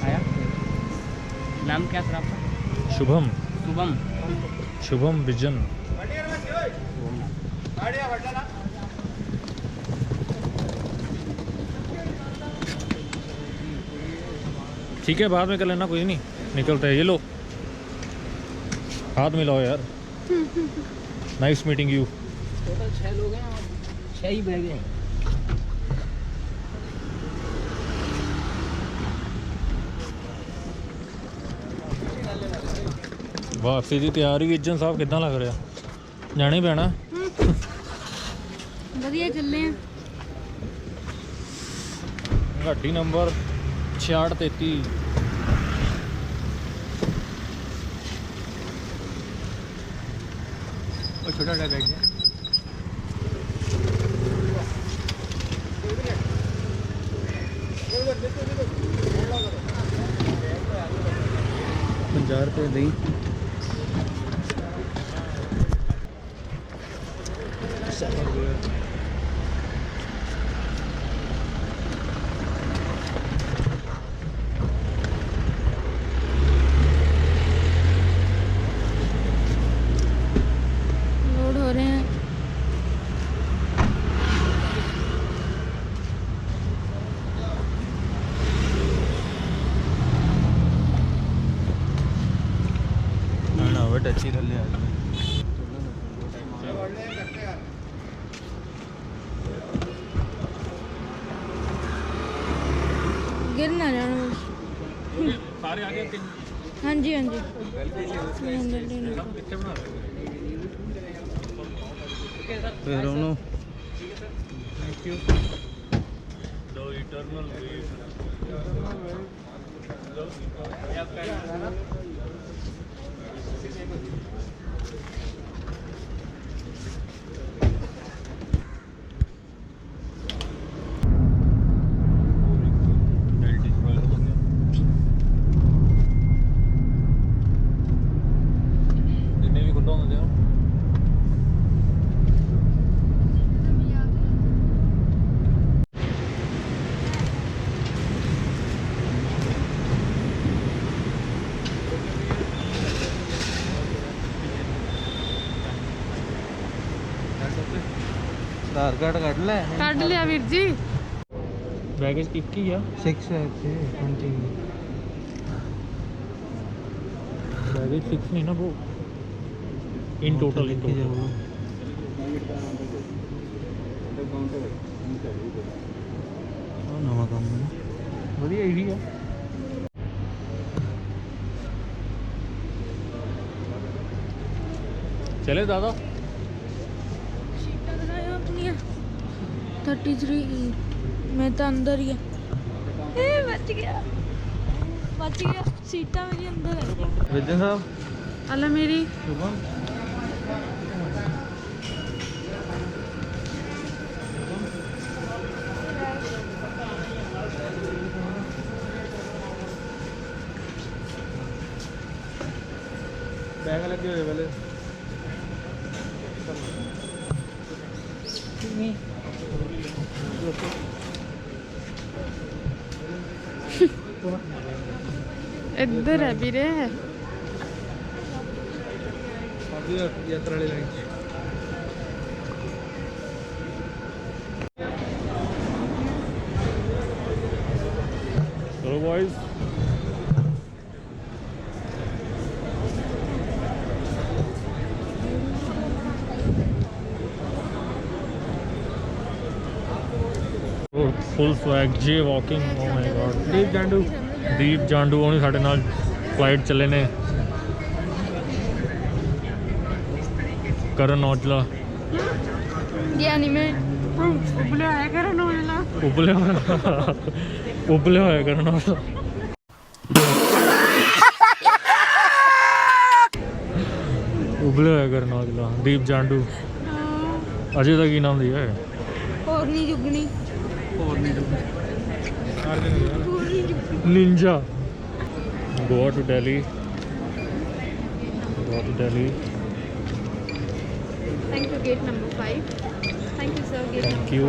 आया नाम क्या सर आपका? शुभम। शुभम। शुभम विजन। ठीक है बाद में कर लेना, कोई नहीं, निकलता है। ये लो हाथ मिलाओ यार। Nice meeting you. टोटल 6 लोग हैं और 6 ही बैग हैं। वापसी की तैयारी विजन साहब कितना लग रहा? जाना ही पैना। बढ़िया चल रहे हैं। गाड़ी नंबर 6633। और छोटा बैग है। ₹50 नहीं लोड हो रहे हैं। ना वे टच ही कर लिया। ਸਾਰੇ ਆ ਗਏ ਤਿੰਨ ਹਾਂਜੀ ਹਾਂਜੀ ਕਿੱਥੇ ਬਣਾ ਰਹੇ ਫਿਰ ਉਹਨੂੰ ਥੈਂਕ ਯੂ ਦੋ ਇਟਰਨਲ ਜਿੰਨੇ ਵੀ ਖੁੱਲ੍ਹਾ ਹੁੰਦੇ ਆ ਆਧਾਰ ਕਾਰਡ ਕੱਢ ਲੈ ਕੱਢ ਲਿਆ ਵੀਰ ਜੀ ਬੈਗੇਜ ਇੱਕ ਹੀ ਆ 6 ਹੈ ਇੱਥੇ 20 ਬੈਗੇਜ 6 ਨਹੀਂ ਨਾ ਉਹ ਇਨ ਟੋਟਲ ਨਵਾਂ ਕੰਮ ਹੈ ਵਧੀਆ ਇਹੀ ਆ ਚਲੇ ਦਾਦਾ ਸੀਟਾਂ ਦਿਖਾਇਆ ਆਪਣੀਆਂ 33 ਮੈਂ ਤਾਂ ਅੰਦਰ ਹੀ ਆ ਇਹ ਬਚ ਗਿਆ ਸੀਟਾਂ ਮੇਰੀ ਅੰਦਰ ਹੈ ਵਿਜਨ ਸਾਹਿਬ ਅਲਾ ਮੇਰੀ ਸ਼ੁਭਮ ਬੈਗ ਲੱਗੇ ਹੋਏ ਪਹਿਲੇ ਇੱਧਰ ਹੈ ਵੀਰੇ ਕਾਫੀ ਯਾਤਰਾ ਵਾਲੀ ਲਾਈਨ ਚਲੋ ਬॉयਜ਼ ਫੁੱਲ ਸਵੈਗ ਜੇ ਵਾਕਿੰਗ ਓ ਮਾਈ ਗॉड ਦੀਪ ਜਾਂਡੂ ਉਹਨੇ ਸਾਡੇ ਨਾਲ ਫਲਾਈਟ ਚੱਲੇ ਨੇ ਕਰਨ ਔਜਲਾ ਯਾਨੀ ਮੈਂ ਉਬਲਿਆ ਹੈ ਕਰਨ ਵਾਲਾ ਉਬਲਿਆ ਹੋਇਆ ਕਰਨ ਔਜਲਾ ਉਬਲਿਆ ਹੋਇਆ ਕਰਨ ਔਜਲਾ ਦੀਪ ਜਾਂਡੂ ਅਜੇ ਦਾ ਕੀ ਨਾਮ ਦੀ ਹੈ ਹੋਰ ਨਹੀਂ ਜੁਗਣੀ Ninja. Goa to Delhi. Thank you gate number 5 thank you sir gate Thank you.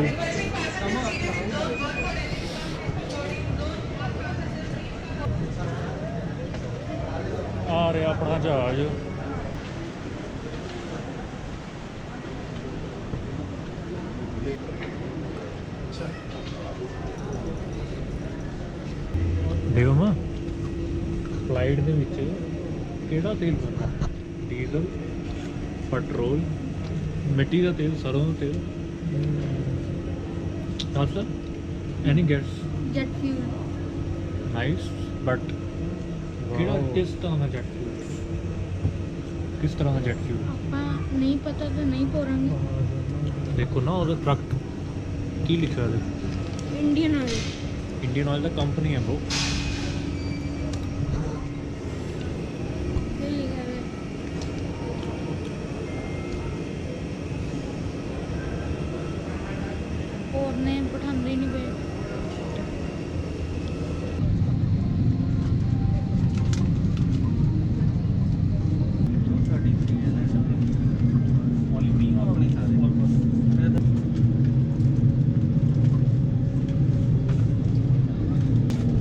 ਆ ਰਿਹਾ ਆਪਣਾ ਜਹਾਜ਼ ਦੇਖੋ ਮਾ ਫਲਾਈਟ ਦੇ ਵਿੱਚ ਕਿਹੜਾ ਤੇਲ ਵਰਤਦਾ ਡੀਜ਼ਲ ਪੈਟਰੋਲ ਮਿੱਟੀ ਦਾ ਤੇਲ ਸਰੋਂ ਦਾ ਤੇਲ ਆਸਾ any gas jet fuel nice but ਕਿਹੜਾ ਕਿਸ ਤਰ੍ਹਾਂ ਦਾ ਜੈਟ ਫਿਊਲ ਕਿਸ ਤਰ੍ਹਾਂ ਦਾ ਜੈਟ ਫਿਊਲ ਆਪਾਂ ਨਹੀਂ ਪਤਾ ਤਾਂ ਨਹੀਂ ਪੋਰਾਂਗੇ ਦੇਖੋ ਨਾ ਉਹਦਾ ਟਰੱਕ ਕੀ ਲਿਖਿਆ ਹੈ ਇੰਡੀਅਨ ਆਇਲ ਦਾ ਕੰਪਨੀ ਹੈ ਬ్రో ਹੋਰ ਨੇ ਪਠਾਉਂਦੇ ਨਹੀਂ ਪਏ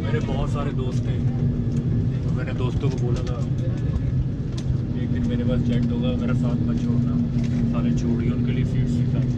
मेरे बहुत सारे दोस्त थे तो मैंने दोस्तों को बोला था एक दिन मेरे पास जेट होगा मेरा साथ मत छोड़ना सारे छोड़िए उनके लिए सीट्स निकाल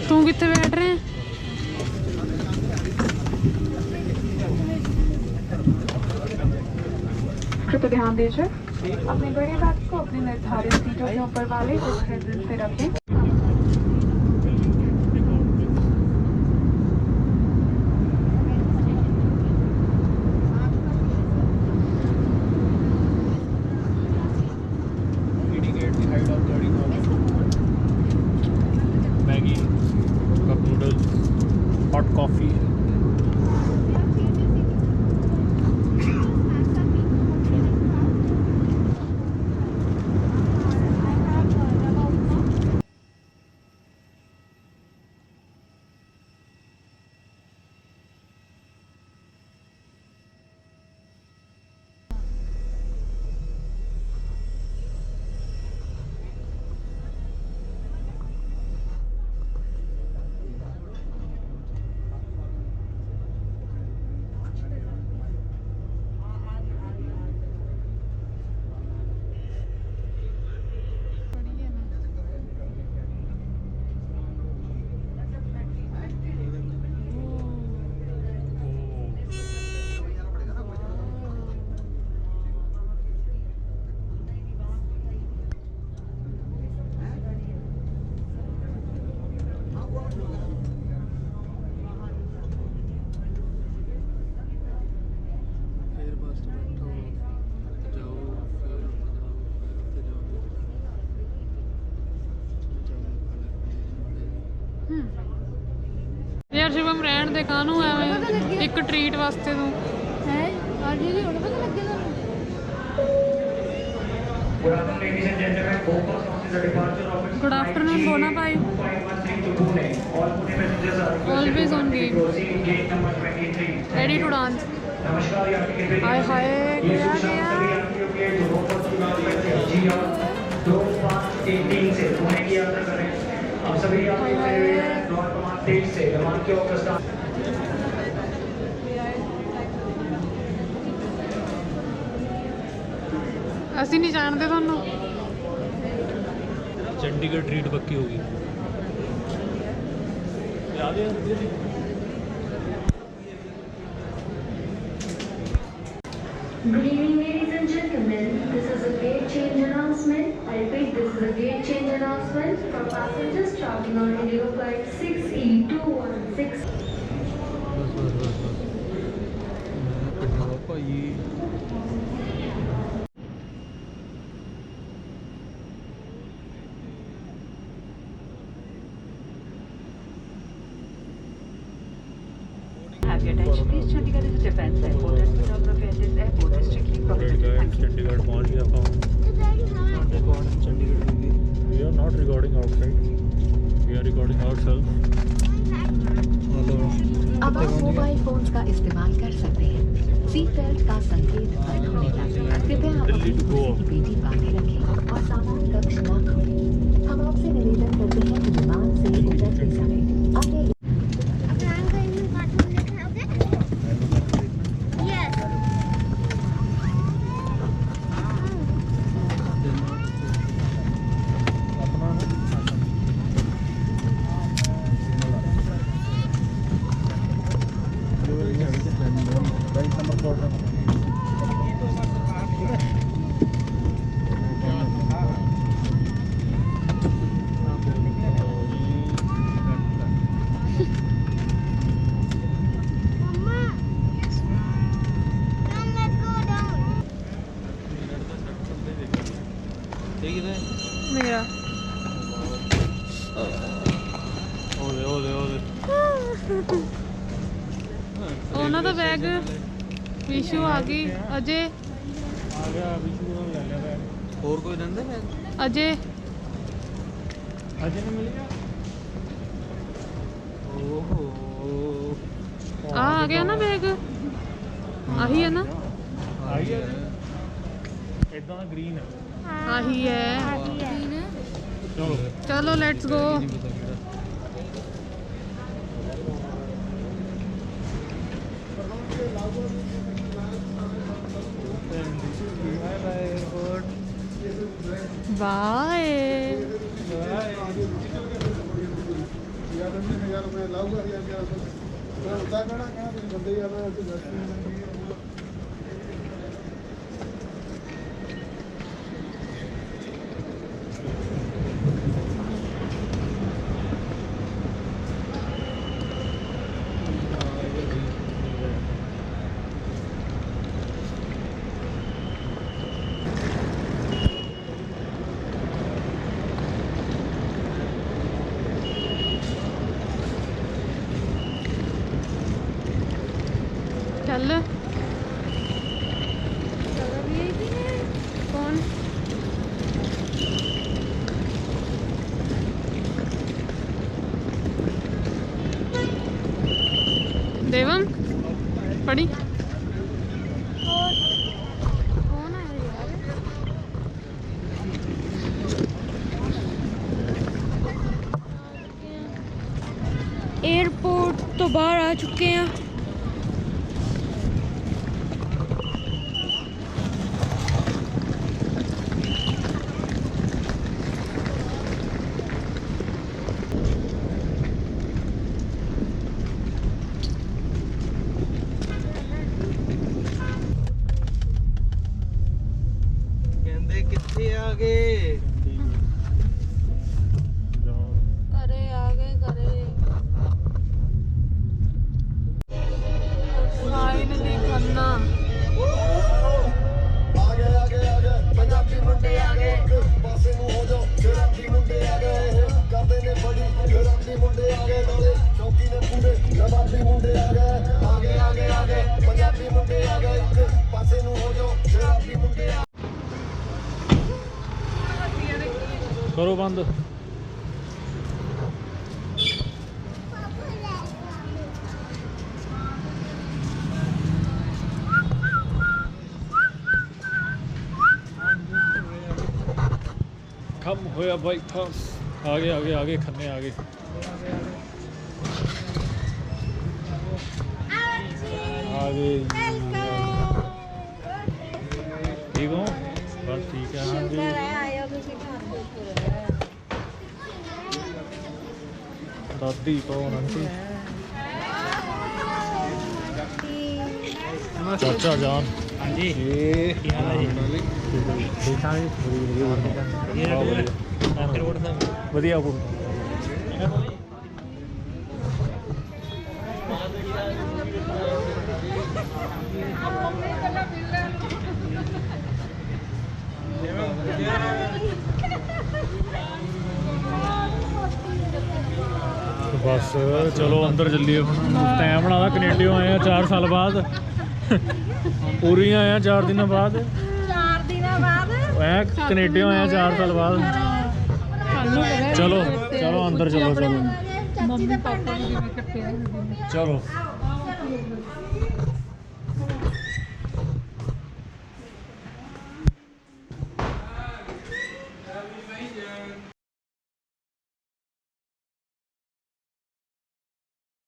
तू कितने बैठ रहे हैं? कृपया ध्यान दीजिए, अपने बड़े बैग को अपनी निर्धारित सीटों के ऊपर वाले हिस्से से रखें। Maggi, cup noodles, hot coffee. यार शिवम रहन दे कानू एवें एक ट्रीट वास्ते तू है और ये भी पता लग गया गुड आफ्टरनून बोना भाई always on game ready to dance हाय हाय गया ਅਸੀਂ ਨਹੀਂ ਜਾਣਦੇ ਤੁਹਾਨੂੰ चंडीगढ़ ट्रीट पक्की होगी। Good evening, ladies and gentlemen. This is a gate change announcement. I repeat, this is a gate change announcement for passengers traveling on Indigo flight 6E216. Have your attention, please. Chandigarh is a defense airport and photography at this airport is strictly prohibited. Thank you. Chandigarh पहुंच गया था। We are not recording outside. We are recording ourselves. अब आप mobile phones का इस्तेमाल कर सकते हैं। सीट बेल्ट का संकेत बंद होने तक कृपया आप अपनी कुर्सी की पेटी बांधे रखें और सामान कक्ष न खोलें। हम आपसे निवेदन करते हैं कि विमान से उतरते समय अपने मेरा ਉਹਨਾਂ ਦਾ ਬੈਗ ਵਿਸ਼ੂ ਆ ਗਈ ਅਜੇ आ गया विशु को ले लिया बैग। ਹੋਰ ਕੋਈ ਰਹਿੰਦੇ ਹੈ ਅਜੇ अजय ने मिल गया। ਓਹੋ ਆ ਗਿਆ ਨਾ ਬੈਗ ਆਹੀ ਹੈ ਨਾ आई है इतना का ग्रीन है। ਆਹੀ ਹੈ चलो ਚਲੋ ਲੈਟਸ ਗੋ बाय। चल कौन देवम पढ़ी कौन है यार? एयरपोर्ट तो बाहर आ चुके हैं। कहते कितने आ गए? करे आगे करे फाइनली खन्ना पंजाबी मुंडे आ गए पासे ਨੂੰ ਹੋ ਜਾਓ ਸ਼ਰਾਬੀ ਮੁੰਡੇ ਆ ਗਏ ਕਰਦੇ ਨੇ ਬੜੀ ਸ਼ਰਾਬੀ ਮੁੰਡੇ ਆ ਗਏ ਨਾਲੇ ਚੌਕੀ ਦੇ ਪੂਰੇ ਨਵਾਬੀ ਮੁੰਡੇ ਆ ਗਏ ਪੰਜਾਬੀ ਮੁੰਡੇ ਆ ਗਏ ਪਾਸੇ ਨੂੰ ਹੋ ਜਾਓ ਸ਼ਰਾਬੀ ਮੁੰਡੇ ਆ करो बंद। कम होया भाई था आगे आगे आगे खन्ने आगे आगे ठीक हो बस ठीक है। हाँ जी दादी पवन आंटी चाचा जान हाँ जी ठीक ठाक वधिया बस चलो अंदर चलिए टाइम बना कनेडियो आए हैं 4 साल बाद पूरी आए हैं 4 दिन बाद कनेडियो आए हैं 4 साल बाद। चलो चलो अंदर चलो चलो मम्मी पापा भी इकट्ठे चलो